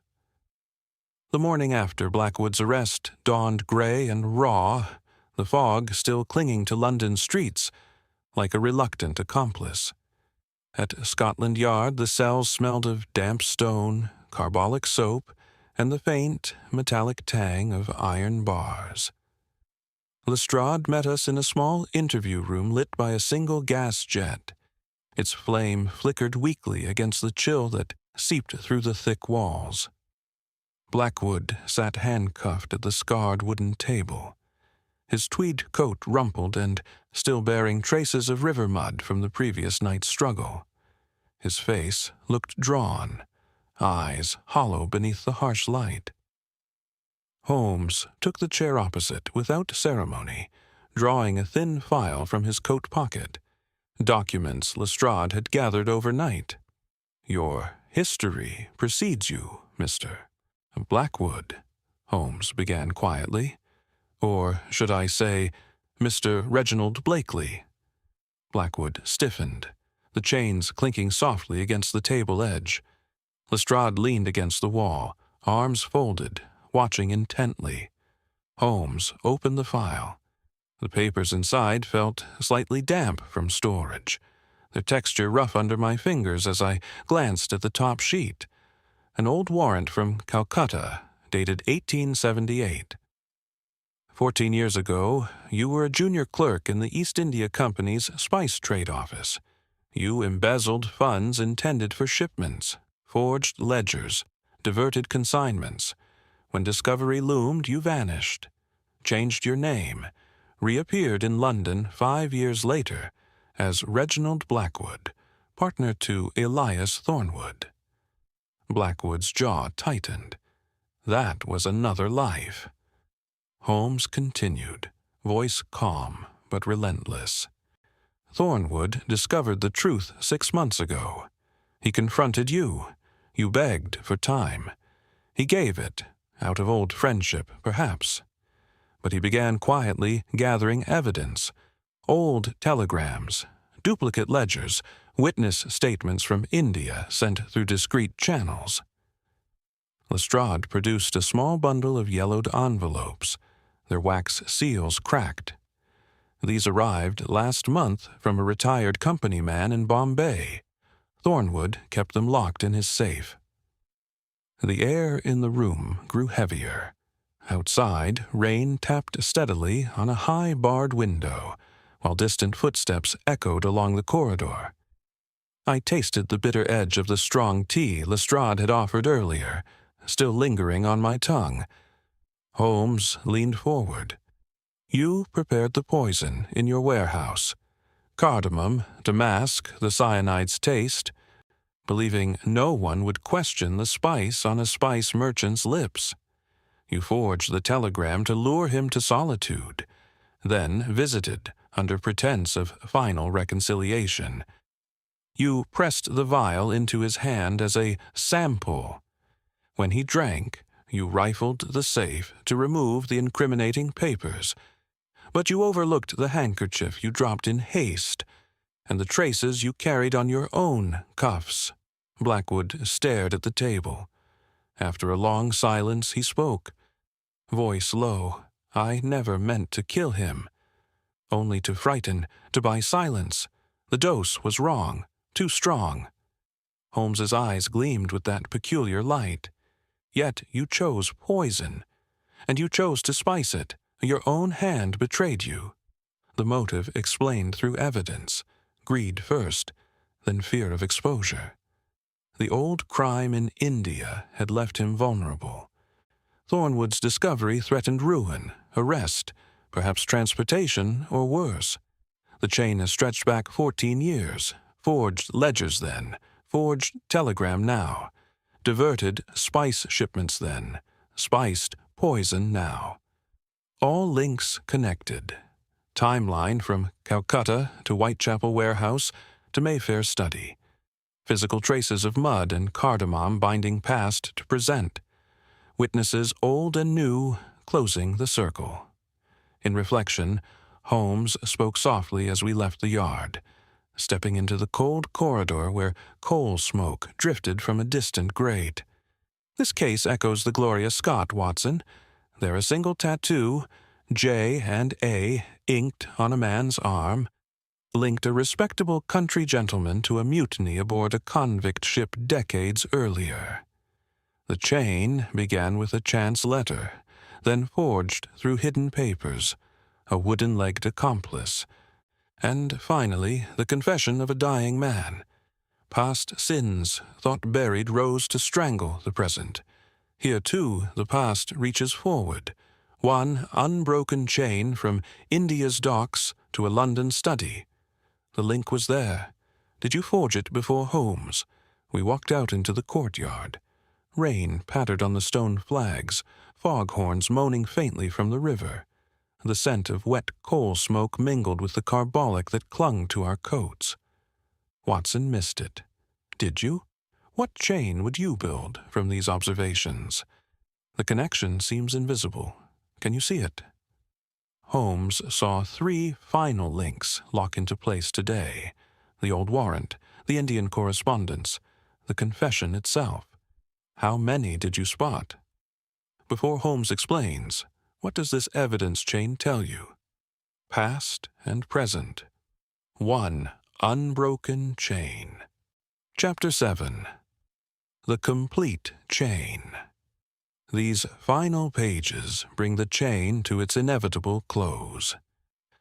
The morning after Blackwood's arrest dawned gray and raw, the fog still clinging to London streets like a reluctant accomplice. At Scotland Yard, the cells smelled of damp stone, carbolic soap, and the faint, metallic tang of iron bars. Lestrade met us in a small interview room lit by a single gas jet. Its flame flickered weakly against the chill that seeped through the thick walls. Blackwood sat handcuffed at the scarred wooden table, his tweed coat rumpled and still bearing traces of river mud from the previous night's struggle. His face looked drawn, eyes hollow beneath the harsh light. Holmes took the chair opposite without ceremony, drawing a thin file from his coat pocket, documents Lestrade had gathered overnight. "Your history precedes you, Mr. Blackwood," Holmes began quietly. "Or should I say, Mr. Reginald Blakely?" Blackwood stiffened, the chains clinking softly against the table edge. Lestrade leaned against the wall, arms folded, watching intently. Holmes opened the file. The papers inside felt slightly damp from storage, their texture rough under my fingers as I glanced at the top sheet. An old warrant from Calcutta, dated 1878. 14 years ago, you were a junior clerk in the East India Company's spice trade office. You embezzled funds intended for shipments, forged ledgers, diverted consignments. When discovery loomed, you vanished, changed your name, reappeared in London 5 years later as Reginald Blackwood, partner to Elias Thornwood. Blackwood's jaw tightened. That was another life. Holmes continued, voice calm but relentless. Thornwood discovered the truth 6 months ago. He confronted you. You begged for time. He gave it, out of old friendship, perhaps. But he began quietly gathering evidence, old telegrams, duplicate ledgers, witness statements from India sent through discreet channels. Lestrade produced a small bundle of yellowed envelopes, their wax seals cracked. These arrived last month from a retired company man in Bombay. Thornwood kept them locked in his safe. The air in the room grew heavier. Outside, rain tapped steadily on a high barred window, while distant footsteps echoed along the corridor. I tasted the bitter edge of the strong tea Lestrade had offered earlier, still lingering on my tongue. Holmes leaned forward. You prepared the poison in your warehouse. Cardamom to mask the cyanide's taste, believing no one would question the spice on a spice merchant's lips. You forged the telegram to lure him to solitude, then visited under pretense of final reconciliation. You pressed the vial into his hand as a sample. When he drank, you rifled the safe to remove the incriminating papers, but you overlooked the handkerchief you dropped in haste and the traces you carried on your own cuffs. Blackwood stared at the table. After a long silence, he spoke. Voice low, "I never meant to kill him. Only to frighten, to buy silence. The dose was wrong, too strong." Holmes's eyes gleamed with that peculiar light. "Yet you chose poison, and you chose to spice it. Your own hand betrayed you." The motive explained through evidence. Greed first, then fear of exposure. The old crime in India had left him vulnerable. Thornwood's discovery threatened ruin, arrest, perhaps transportation, or worse. The chain has stretched back 14 years, forged ledgers then, forged telegram now, diverted spice shipments then, spiced poison now. All links connected. Timeline from Calcutta to Whitechapel warehouse to Mayfair study. Physical traces of mud and cardamom binding past to present. Witnesses old and new closing the circle. In reflection, Holmes spoke softly as we left the yard, stepping into the cold corridor where coal smoke drifted from a distant grate. "This case echoes the Gloria Scott, Watson. There a single tattoo, J and A, inked on a man's arm, linked a respectable country gentleman to a mutiny aboard a convict ship decades earlier. The chain began with a chance letter, then forged through hidden papers, a wooden-legged accomplice, and finally the confession of a dying man. Past sins, thought buried, rose to strangle the present. Here, too, the past reaches forward, one unbroken chain from India's docks to a London study. The link was there. Did you forge it before Holmes? We walked out into the courtyard. Rain pattered on the stone flags, foghorns moaning faintly from the river. The scent of wet coal smoke mingled with the carbolic that clung to our coats. Watson missed it. Did you? What chain would you build from these observations? The connection seems invisible. Can you see it? Holmes saw 3 final links lock into place today: the old warrant, the Indian correspondence, the confession itself. How many did you spot? Before Holmes explains, what does this evidence chain tell you? Past and present. One unbroken chain. Chapter 7. The Complete Chain. These final pages bring the chain to its inevitable close.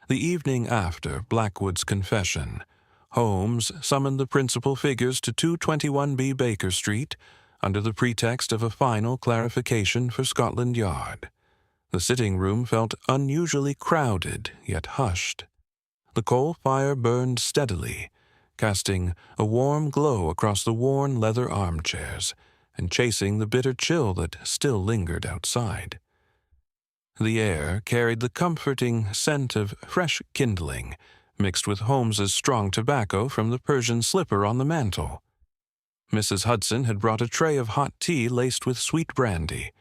The evening after Blackwood's confession, Holmes summoned the principal figures to 221B Baker Street under the pretext of a final clarification for Scotland Yard. The sitting room felt unusually crowded, yet hushed. The coal fire burned steadily, casting a warm glow across the worn leather armchairs and chasing the bitter chill that still lingered outside. The air carried the comforting scent of fresh kindling, mixed with Holmes's strong tobacco from the Persian slipper on the mantel. Mrs. Hudson had brought a tray of hot tea laced with sweet brandy.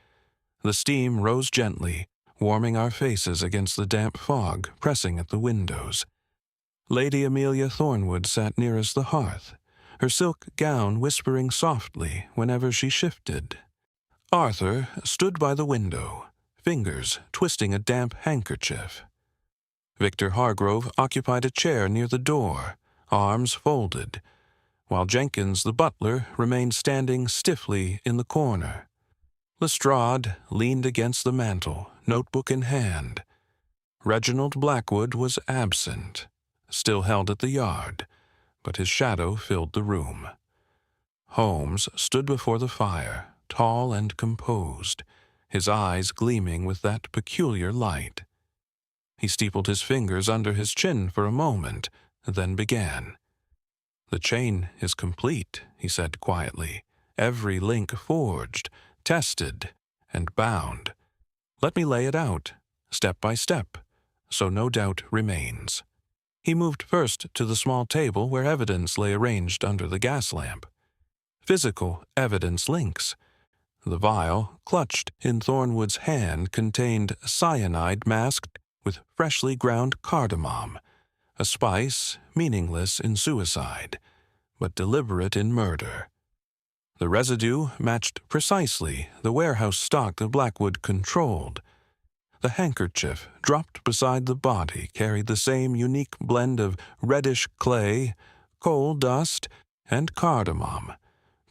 The steam rose gently, warming our faces against the damp fog pressing at the windows. Lady Amelia Thornwood sat nearest the hearth, her silk gown whispering softly whenever she shifted. Arthur stood by the window, fingers twisting a damp handkerchief. Victor Hargrove occupied a chair near the door, arms folded, while Jenkins the butler remained standing stiffly in the corner. Lestrade leaned against the mantel, notebook in hand. Reginald Blackwood was absent, still held at the yard, but his shadow filled the room. Holmes stood before the fire, tall and composed, his eyes gleaming with that peculiar light. He steepled his fingers under his chin for a moment, then began. "The chain is complete," he said quietly, "every link forged, tested, and bound. Let me lay it out, step by step, so no doubt remains." He moved first to the small table where evidence lay arranged under the gas lamp. Physical evidence links. The vial, clutched in Thornwood's hand, contained cyanide masked with freshly ground cardamom, a spice meaningless in suicide, but deliberate in murder. The residue matched precisely the warehouse stock the Blackwood controlled. The handkerchief dropped beside the body carried the same unique blend of reddish clay, coal dust, and cardamom,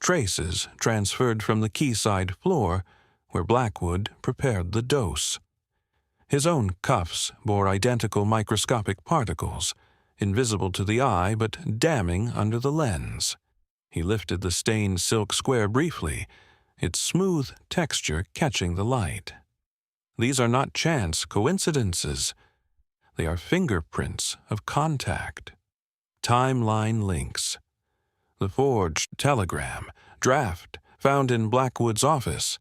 traces transferred from the quayside floor where Blackwood prepared the dose. His own cuffs bore identical microscopic particles, invisible to the eye but damning under the lens. He lifted the stained silk square briefly, its smooth texture catching the light. These are not chance coincidences. They are fingerprints of contact. Timeline links. The forged telegram, draft, found in Blackwood's office,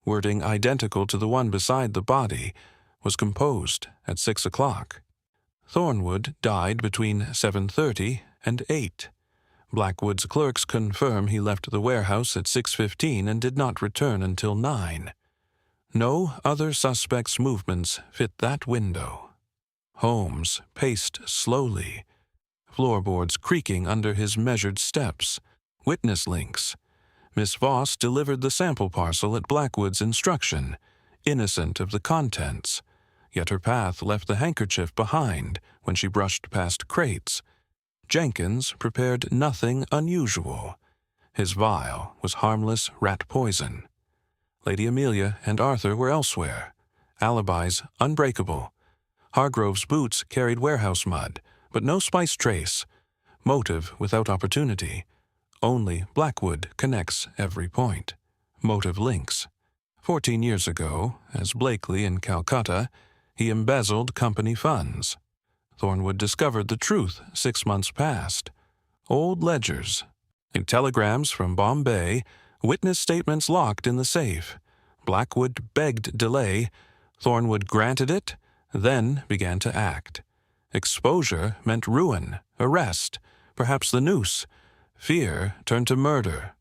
wording identical to the one beside the body, was composed at 6 o'clock. Thornwood died between 7:30 and 8. Blackwood's clerks confirm he left the warehouse at 6:15 and did not return until 9. No other suspect's movements fit that window. Holmes paced slowly, floorboards creaking under his measured steps. Witness links. Miss Voss delivered the sample parcel at Blackwood's instruction, innocent of the contents, yet her path left the handkerchief behind when she brushed past crates. Jenkins prepared nothing unusual. His vial was harmless rat poison. Lady Amelia and Arthur were elsewhere. Alibis unbreakable. Hargrove's boots carried warehouse mud, but no spice trace. Motive without opportunity. Only Blackwood connects every point. Motive links. 14 years ago, as Blakely in Calcutta, he embezzled company funds. Thornwood discovered the truth 6 months past. Old ledgers, telegrams from Bombay, witness statements locked in the safe. Blackwood begged delay. Thornwood granted it, then began to act. Exposure meant ruin, arrest, perhaps the noose. Fear turned to murder.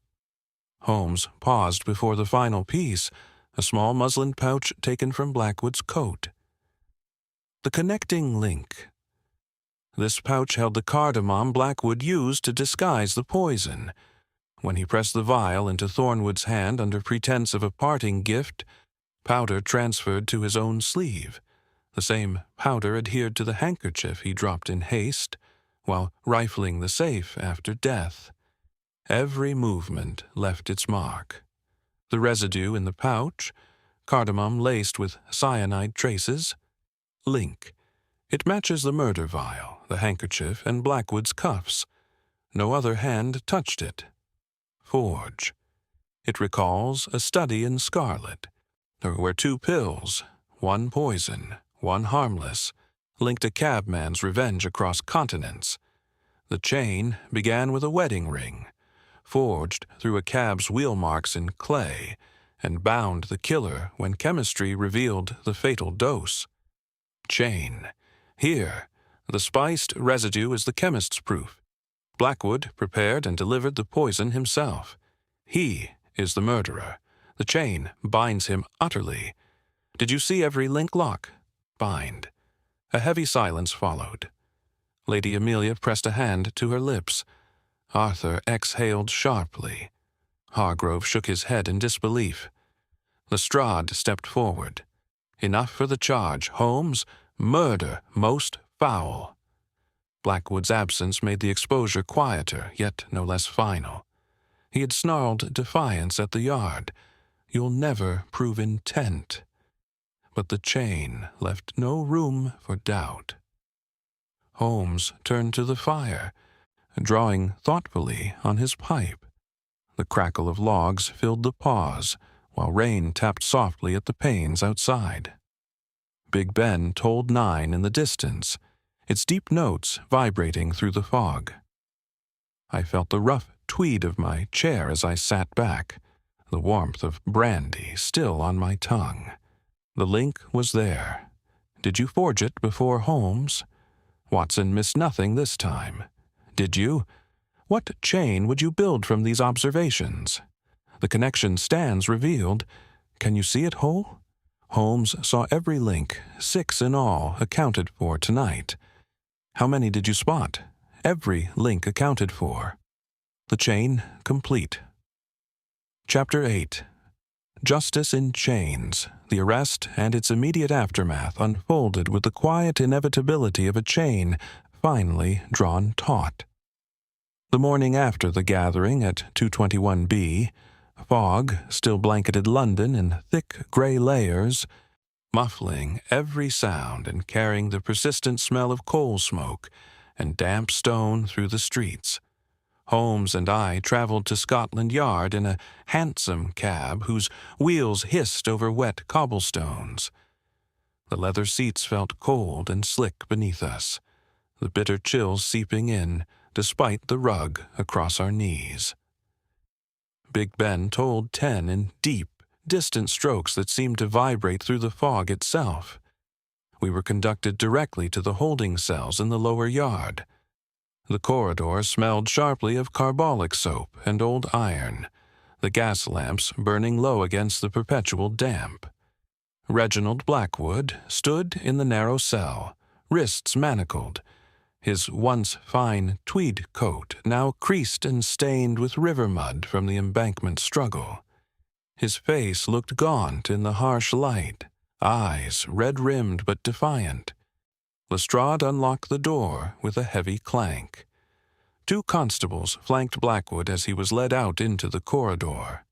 Holmes paused before the final piece, a small muslin pouch taken from Blackwood's coat. The connecting link. This pouch held the cardamom Blackwood used to disguise the poison. When he pressed the vial into Thornwood's hand under pretense of a parting gift, powder transferred to his own sleeve. The same powder adhered to the handkerchief he dropped in haste, while rifling the safe after death. Every movement left its mark. The residue in the pouch, cardamom laced with cyanide traces. Link. It matches the murder vial, the handkerchief, and Blackwood's cuffs. No other hand touched it. Forge. It recalls a study in scarlet. There were 2 pills, one poison, one harmless, linked a cabman's revenge across continents. The chain began with a wedding ring, forged through a cab's wheel marks in clay, and bound the killer when chemistry revealed the fatal dose. Chain. Here, the spiced residue is the chemist's proof. Blackwood prepared and delivered the poison himself. He is the murderer. The chain binds him utterly. Did you see every link lock? Bind. A heavy silence followed. Lady Amelia pressed a hand to her lips. Arthur exhaled sharply. Hargrove shook his head in disbelief. Lestrade stepped forward. Enough for the charge, Holmes. Murder most foul. Blackwood's absence made the exposure quieter, yet no less final. He had snarled defiance at the yard. You'll never prove intent. But the chain left no room for doubt. Holmes turned to the fire, drawing thoughtfully on his pipe. The crackle of logs filled the pause, while rain tapped softly at the panes outside. Big Ben tolled 9 in the distance, its deep notes vibrating through the fog. I felt the rough tweed of my chair as I sat back, the warmth of brandy still on my tongue. The link was there. Did you forge it before Holmes? Watson missed nothing this time. Did you? What chain would you build from these observations? The connection stands revealed. Can you see it whole? Holmes saw every link, 6 in all, accounted for tonight. How many did you spot? Every link accounted for. The chain complete. Chapter 8. Justice in Chains. The arrest and its immediate aftermath unfolded with the quiet inevitability of a chain finally drawn taut. The morning after the gathering at 221B, fog still blanketed London in thick gray layers, muffling every sound and carrying the persistent smell of coal smoke and damp stone through the streets. Holmes and I traveled to Scotland Yard in a hansom cab whose wheels hissed over wet cobblestones. The leather seats felt cold and slick beneath us, the bitter chill seeping in despite the rug across our knees. Big Ben tolled 10 in deep, distant strokes that seemed to vibrate through the fog itself. We were conducted directly to the holding cells in the lower yard. The corridor smelled sharply of carbolic soap and old iron, the gas lamps burning low against the perpetual damp. Reginald Blackwood stood in the narrow cell, wrists manacled, his once fine tweed coat now creased and stained with river mud from the embankment struggle. His face looked gaunt in the harsh light, eyes red-rimmed but defiant. Lestrade unlocked the door with a heavy clank. 2 constables flanked Blackwood as he was led out into the corridor.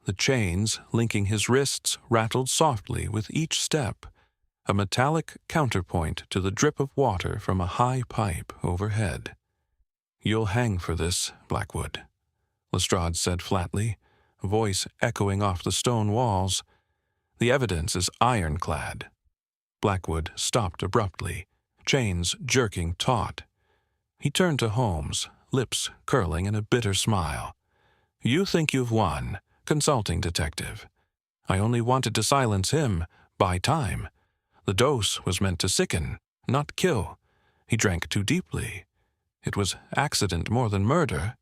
The chains linking his wrists rattled softly with each step, a metallic counterpoint to the drip of water from a high pipe overhead. "You'll hang for this, Blackwood," Lestrade said flatly, voice echoing off the stone walls. "The evidence is ironclad." Blackwood stopped abruptly, chains jerking taut. He turned to Holmes, lips curling in a bitter smile. "You think you've won, consulting detective. I only wanted to silence him, buy time. The dose was meant to sicken, not kill. He drank too deeply. It was accident more than murder."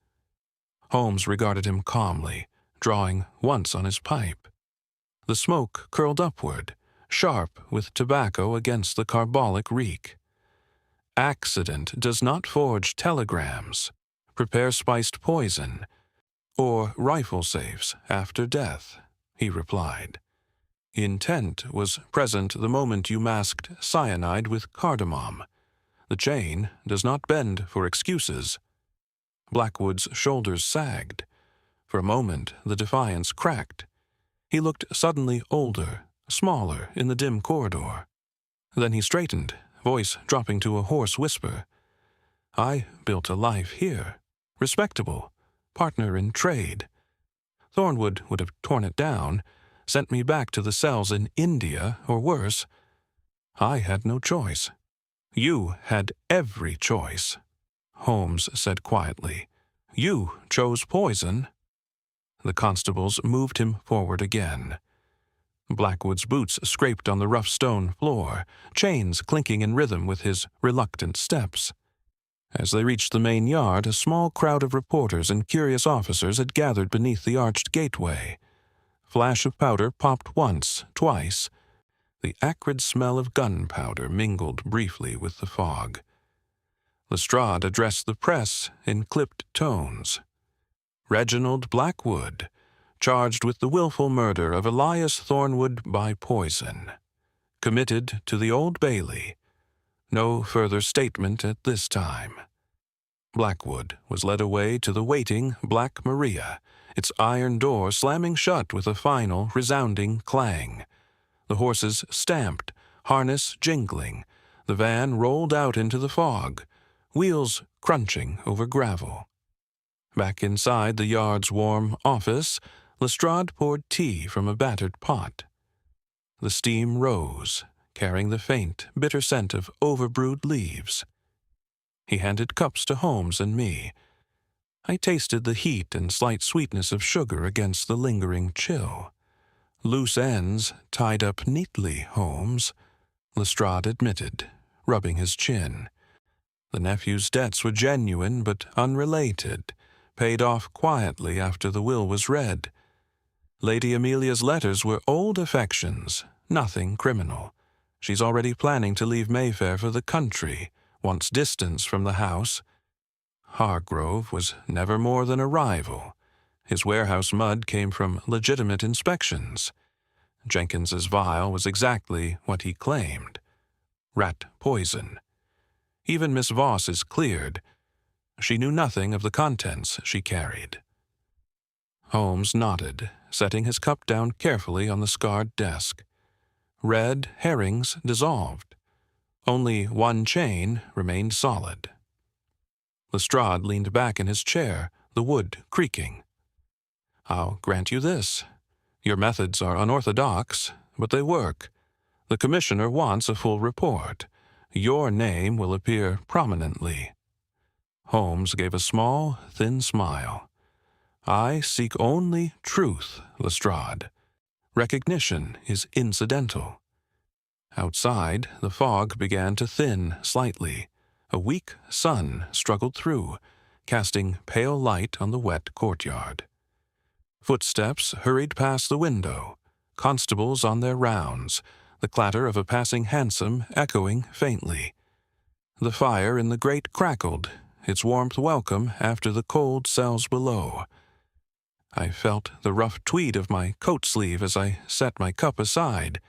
Holmes regarded him calmly, drawing once on his pipe. The smoke curled upward, sharp with tobacco against the carbolic reek. "Accident does not forge telegrams, prepare spiced poison, or rifle safes after death," he replied. "Intent was present the moment you masked cyanide with cardamom. The chain does not bend for excuses." Blackwood's shoulders sagged. For a moment the defiance cracked. He looked suddenly older, smaller in the dim corridor. Then he straightened, voice dropping to a hoarse whisper. "I built a life here, respectable, partner in trade. Thornwood would have torn it down, sent me back to the cells in India or worse. I had no choice." "You had every choice," Holmes said quietly. "You chose poison." The constables moved him forward again. Blackwood's boots scraped on the rough stone floor, chains clinking in rhythm with his reluctant steps. As they reached the main yard, a small crowd of reporters and curious officers had gathered beneath the arched gateway. Flash of powder popped once, twice. The acrid smell of gunpowder mingled briefly with the fog. Lestrade addressed the press in clipped tones. "Reginald Blackwood, charged with the willful murder of Elias Thornwood by poison. Committed to the Old Bailey. No further statement at this time." Blackwood was led away to the waiting Black Maria, its iron door slamming shut with a final, resounding clang. The horses stamped, harness jingling. The van rolled out into the fog, wheels crunching over gravel. Back inside the yard's warm office, Lestrade poured tea from a battered pot. The steam rose, carrying the faint, bitter scent of overbrewed leaves. He handed cups to Holmes and me. I tasted the heat and slight sweetness of sugar against the lingering chill. "Loose ends tied up neatly, Holmes," Lestrade admitted, rubbing his chin. The nephew's debts were genuine but unrelated, paid off quietly after the will was read. Lady Amelia's letters were old affections, nothing criminal. She's already planning to leave Mayfair for the country, wants distance from the house. Hargrove was never more than a rival. His warehouse mud came from legitimate inspections. Jenkins's vial was exactly what he claimed. Rat poison. Even Miss Voss is cleared. She knew nothing of the contents she carried. Holmes nodded, setting his cup down carefully on the scarred desk. Red herrings dissolved. Only one chain remained solid. Lestrade leaned back in his chair, the wood creaking. "I'll grant you this. Your methods are unorthodox, but they work. The commissioner wants a full report. Your name will appear prominently." Holmes gave a small, thin smile. "I seek only truth, Lestrade. Recognition is incidental." Outside, the fog began to thin slightly. A weak sun struggled through, casting pale light on the wet courtyard. Footsteps hurried past the window, constables on their rounds, the clatter of a passing hansom echoing faintly. The fire in the grate crackled, its warmth welcome after the cold cells below. I felt the rough tweed of my coat sleeve as I set my cup aside.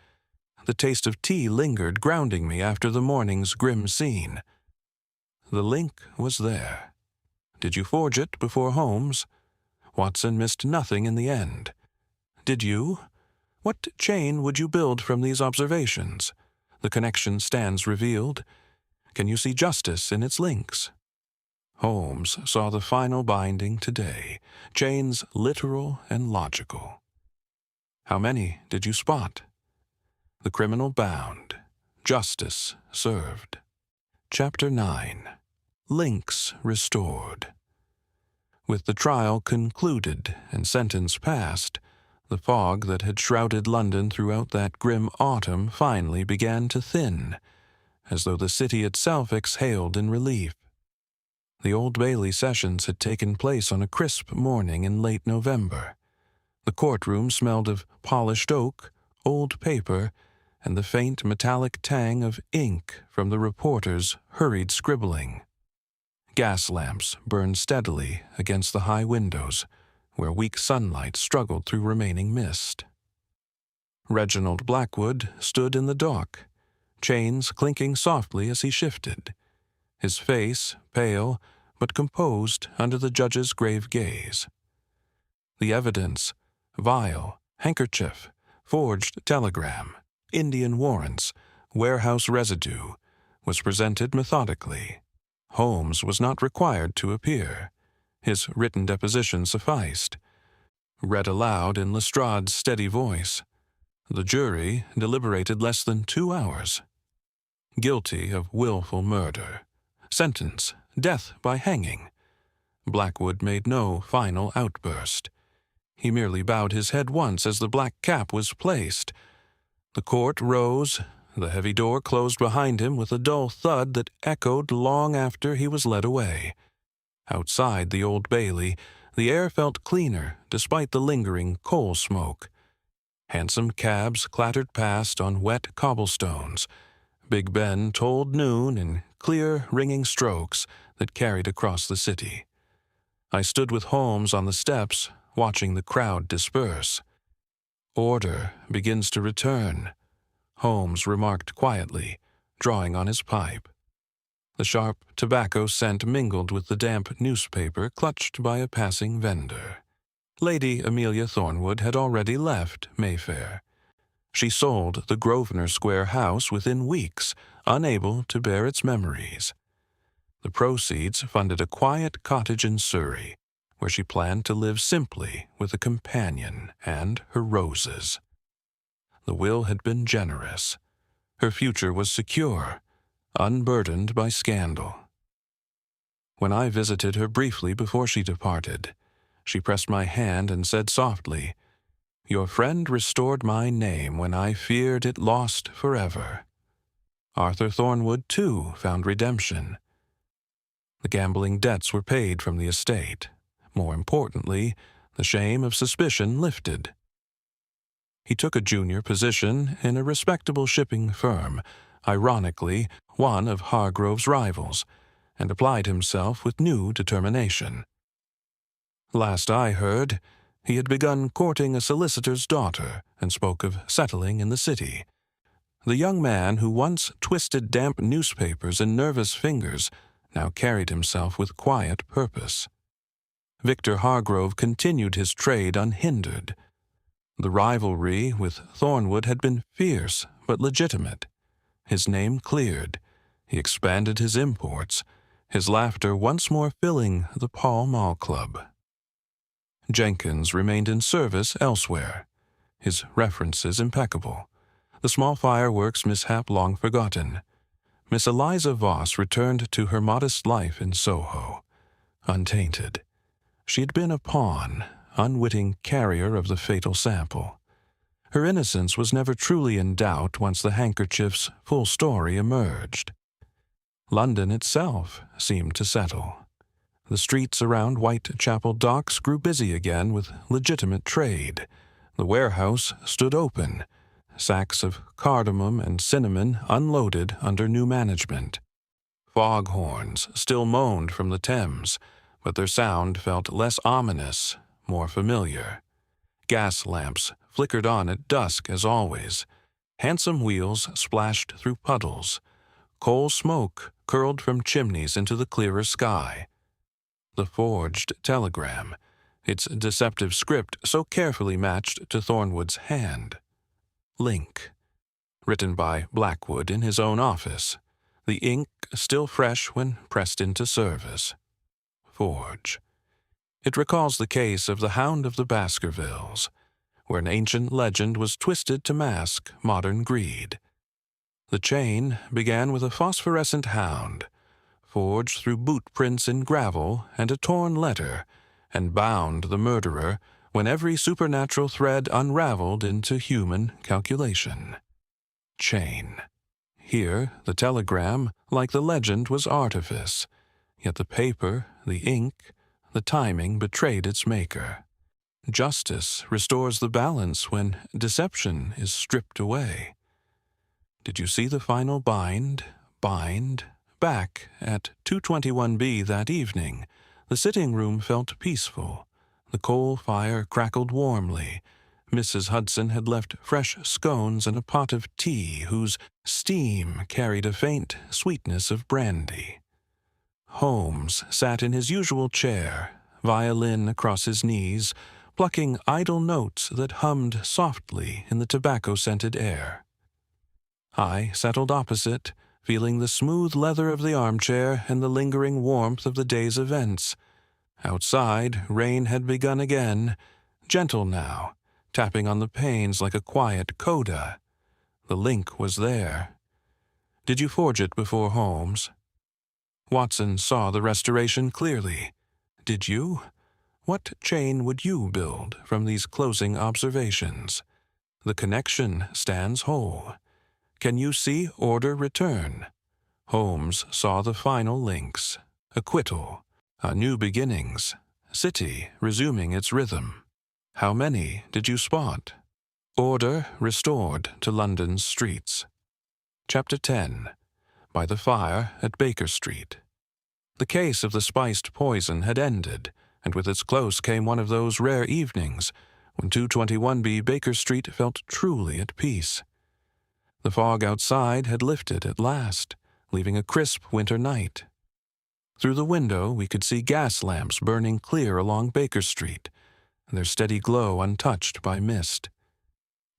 The taste of tea lingered, grounding me after the morning's grim scene. The link was there. Did you forge it before Holmes? Watson missed nothing in the end. Did you? What chain would you build from these observations? The connection stands revealed. Can you see justice in its links? Holmes saw the final binding today, chains literal and logical. How many did you spot? The criminal bound, justice served. Chapter 9. Links restored. With the trial concluded and sentence passed, the fog that had shrouded London throughout that grim autumn finally began to thin, as though the city itself exhaled in relief. The Old Bailey sessions had taken place on a crisp morning in late November. The courtroom smelled of polished oak, old paper, and the faint metallic tang of ink from the reporters' hurried scribbling. Gas lamps burned steadily against the high windows, where weak sunlight struggled through remaining mist. Reginald Blackwood stood in the dock, chains clinking softly as he shifted, his face pale but composed under the judge's grave gaze. The evidence, vial, handkerchief, forged telegram, Indian warrants, warehouse residue, was presented methodically. Holmes was not required to appear. His written deposition sufficed. Read aloud in Lestrade's steady voice. The jury deliberated less than 2 hours. Guilty of willful murder. Sentence, death by hanging. Blackwood made no final outburst. He merely bowed his head once as the black cap was placed. The court rose. The heavy door closed behind him with a dull thud that echoed long after he was led away. Outside the Old Bailey, the air felt cleaner despite the lingering coal smoke. Hansom cabs clattered past on wet cobblestones. Big Ben tolled noon in clear, ringing strokes that carried across the city. I stood with Holmes on the steps, watching the crowd disperse. "Order begins to return," Holmes remarked quietly, drawing on his pipe. The sharp tobacco scent mingled with the damp newspaper clutched by a passing vendor. Lady Amelia Thornwood had already left Mayfair. She sold the Grosvenor Square house within weeks, unable to bear its memories. The proceeds funded a quiet cottage in Surrey, where she planned to live simply with a companion and her roses. The will had been generous. Her future was secure, unburdened by scandal. When I visited her briefly before she departed, she pressed my hand and said softly, "Your friend restored my name when I feared it lost forever." Arthur Thornwood, too, found redemption. The gambling debts were paid from the estate. More importantly, the shame of suspicion lifted. He took a junior position in a respectable shipping firm, ironically one of Hargrove's rivals, and applied himself with new determination. Last I heard, he had begun courting a solicitor's daughter and spoke of settling in the city. The young man who once twisted damp newspapers in nervous fingers now carried himself with quiet purpose. Victor Hargrove continued his trade unhindered. The rivalry with Thornwood had been fierce but legitimate. His name cleared. He expanded his imports, his laughter once more filling the Pall Mall Club. Jenkins remained in service elsewhere, his references impeccable, the small fireworks mishap long forgotten. Miss Eliza Voss returned to her modest life in Soho, untainted. She had been a pawn, unwitting carrier of the fatal sample. Her innocence was never truly in doubt once the handkerchief's full story emerged. London itself seemed to settle. The streets around Whitechapel Docks grew busy again with legitimate trade. The warehouse stood open, sacks of cardamom and cinnamon unloaded under new management. Foghorns still moaned from the Thames, but their sound felt less ominous, more familiar. Gas lamps flickered on at dusk as always. Handsome wheels splashed through puddles. Coal smoke curled from chimneys into the clearer sky. The forged telegram, its deceptive script so carefully matched to Thornwood's hand. Link, written by Blackwood in his own office, the ink still fresh when pressed into service. Forge. It recalls the case of the Hound of the Baskervilles, where an ancient legend was twisted to mask modern greed. The chain began with a phosphorescent hound, forged through boot prints in gravel and a torn letter, and bound the murderer when every supernatural thread unraveled into human calculation. Chain. Here, the telegram, like the legend, was artifice, yet the paper, the ink, the timing betrayed its maker. Justice restores the balance when deception is stripped away. Did you see the final bind, back at 221B that evening? The sitting room felt peaceful. The coal fire crackled warmly. Mrs. Hudson had left fresh scones and a pot of tea whose steam carried a faint sweetness of brandy. Holmes sat in his usual chair, violin across his knees, plucking idle notes that hummed softly in the tobacco-scented air. I settled opposite, feeling the smooth leather of the armchair and the lingering warmth of the day's events. Outside, rain had begun again, gentle now, tapping on the panes like a quiet coda. The link was there. Did you forge it before Holmes? Watson saw the restoration clearly. Did you? What chain would you build from these closing observations? The connection stands whole. Can you see order return? Holmes saw the final links. Acquittal. New beginnings. City resuming its rhythm. How many did you spot? Order restored to London's streets. Chapter 10. By the fire at Baker Street. The case of the spiced poison had ended, and with its close came one of those rare evenings when 221B Baker Street felt truly at peace. The fog outside had lifted at last, leaving a crisp winter night. Through the window we could see gas lamps burning clear along Baker Street, their steady glow untouched by mist.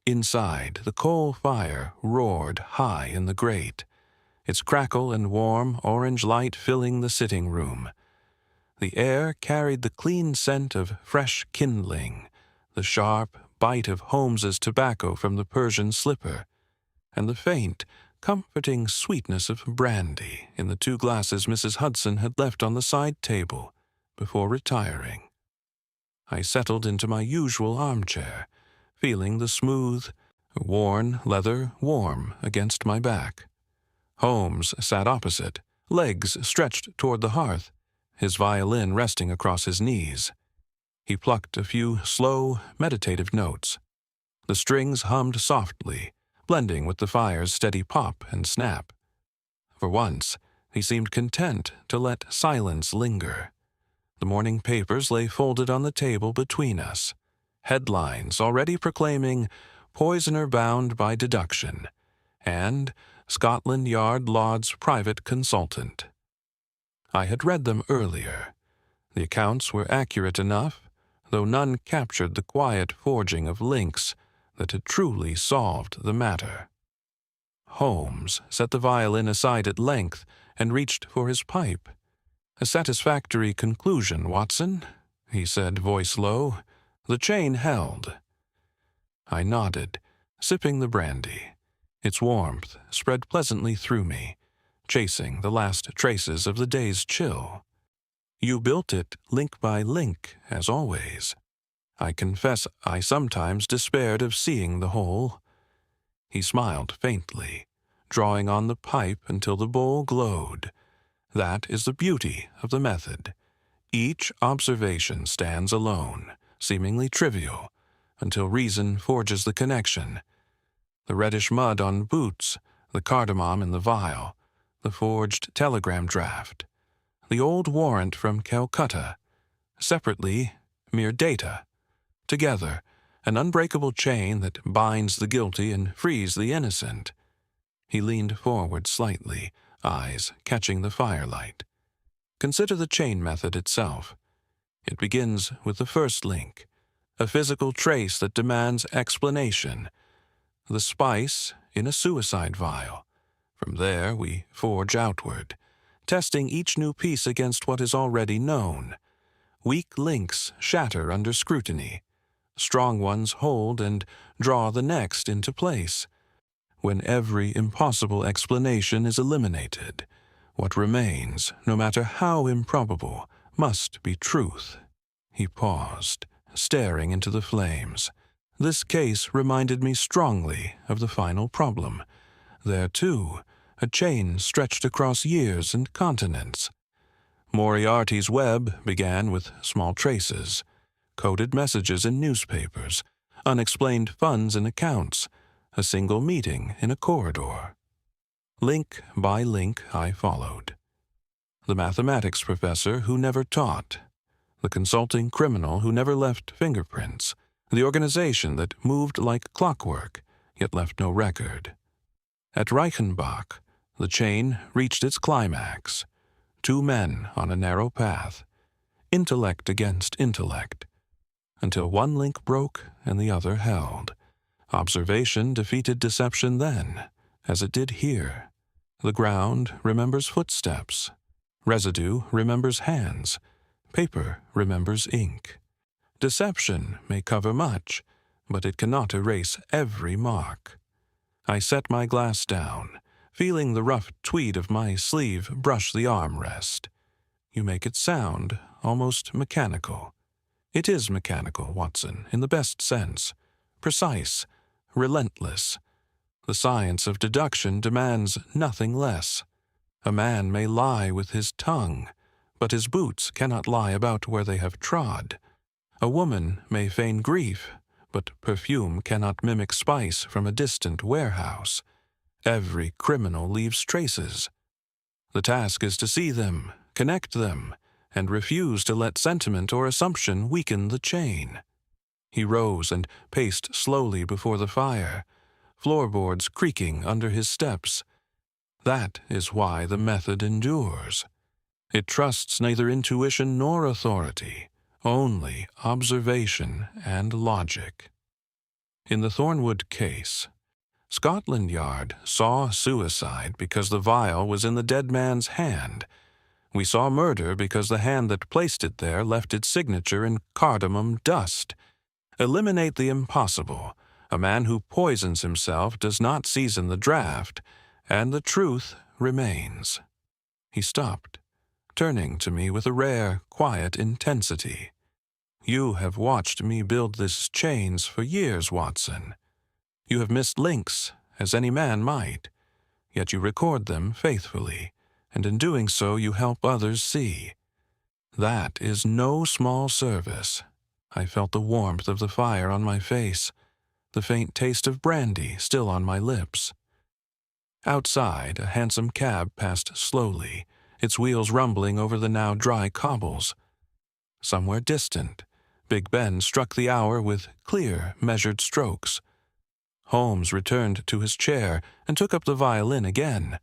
Inside, the coal fire roared high in the grate, its crackle and warm orange light filling the sitting room. The air carried the clean scent of fresh kindling, the sharp bite of Holmes's tobacco from the Persian slipper, and the faint, comforting sweetness of brandy in the 2 glasses Mrs. Hudson had left on the side table before retiring. I settled into my usual armchair, feeling the smooth, worn leather warm against my back. Holmes sat opposite, legs stretched toward the hearth, his violin resting across his knees. He plucked a few slow, meditative notes. The strings hummed softly, blending with the fire's steady pop and snap. For once, he seemed content to let silence linger. The morning papers lay folded on the table between us, headlines already proclaiming "Poisoner Bound by Deduction" and "Scotland Yard Laud's Private Consultant." I had read them earlier. The accounts were accurate enough, though none captured the quiet forging of links that had truly solved the matter. Holmes set the violin aside at length and reached for his pipe. "A satisfactory conclusion, Watson," he said, voice low. "The chain held." I nodded, sipping the brandy. Its warmth spread pleasantly through me, chasing the last traces of the day's chill. "You built it link by link, as always. I confess I sometimes despaired of seeing the whole." He smiled faintly, drawing on the pipe until the bowl glowed. "That is the beauty of the method. Each observation stands alone, seemingly trivial, until reason forges the connection. The reddish mud on boots, the cardamom in the vial, the forged telegram draft, the old warrant from Calcutta. Separately, mere data. Together, an unbreakable chain that binds the guilty and frees the innocent." He leaned forward slightly, eyes catching the firelight. "Consider the chain method itself. It begins with the first link, a physical trace that demands explanation. The spice in a suicide vial. From there we forge outward, testing each new piece against what is already known. Weak links shatter under scrutiny. Strong ones hold and draw the next into place. When every impossible explanation is eliminated, what remains, no matter how improbable, must be truth." He paused, staring into the flames. This case reminded me strongly of the final problem. There, too, a chain stretched across years and continents. Moriarty's web began with small traces, coded messages in newspapers, unexplained funds in accounts, a single meeting in a corridor. Link by link I followed. The mathematics professor who never taught, the consulting criminal who never left fingerprints, the organization that moved like clockwork, yet left no record. At Reichenbach, the chain reached its climax. Two men on a narrow path, intellect against intellect, until one link broke and the other held. Observation defeated deception then, as it did here. The ground remembers footsteps. Residue remembers hands. Paper remembers ink. Deception may cover much, but it cannot erase every mark. I set my glass down, feeling the rough tweed of my sleeve brush the armrest. "You make it sound almost mechanical." It is mechanical, Watson, in the best sense. Precise, relentless. The science of deduction demands nothing less. A man may lie with his tongue, but his boots cannot lie about where they have trod. A woman may feign grief, but perfume cannot mimic spice from a distant warehouse. Every criminal leaves traces. The task is to see them, connect them, and refuse to let sentiment or assumption weaken the chain. He rose and paced slowly before the fire, floorboards creaking under his steps. That is why the method endures. It trusts neither intuition nor authority, only observation and logic. In the Thornwood case, Scotland Yard saw suicide because the vial was in the dead man's hand. We saw murder because the hand that placed it there left its signature in cardamom dust. Eliminate the impossible. A man who poisons himself does not season the draft, and the truth remains. He stopped, turning to me with a rare, quiet intensity. "You have watched me build this chains for years, Watson. You have missed links, as any man might, yet you record them faithfully, and in doing so you help others see. That is no small service." I felt the warmth of the fire on my face, the faint taste of brandy still on my lips. Outside, a hansom cab passed slowly, its wheels rumbling over the now dry cobbles. Somewhere distant, Big Ben struck the hour with clear, measured strokes. Holmes returned to his chair and took up the violin again,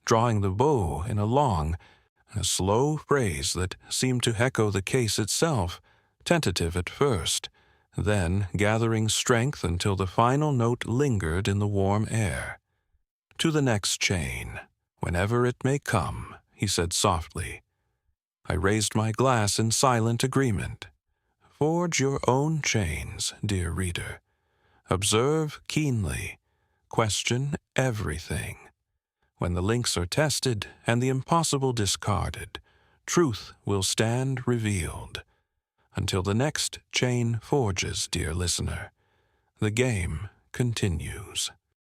drawing the bow in a slow phrase that seemed to echo the case itself, tentative at first, then gathering strength until the final note lingered in the warm air. "To the next chain, whenever it may come," he said softly. I raised my glass in silent agreement. Forge your own chains, dear reader. Observe keenly. Question everything. When the links are tested and the impossible discarded, truth will stand revealed. Until the next chain forges, dear listener, the game continues.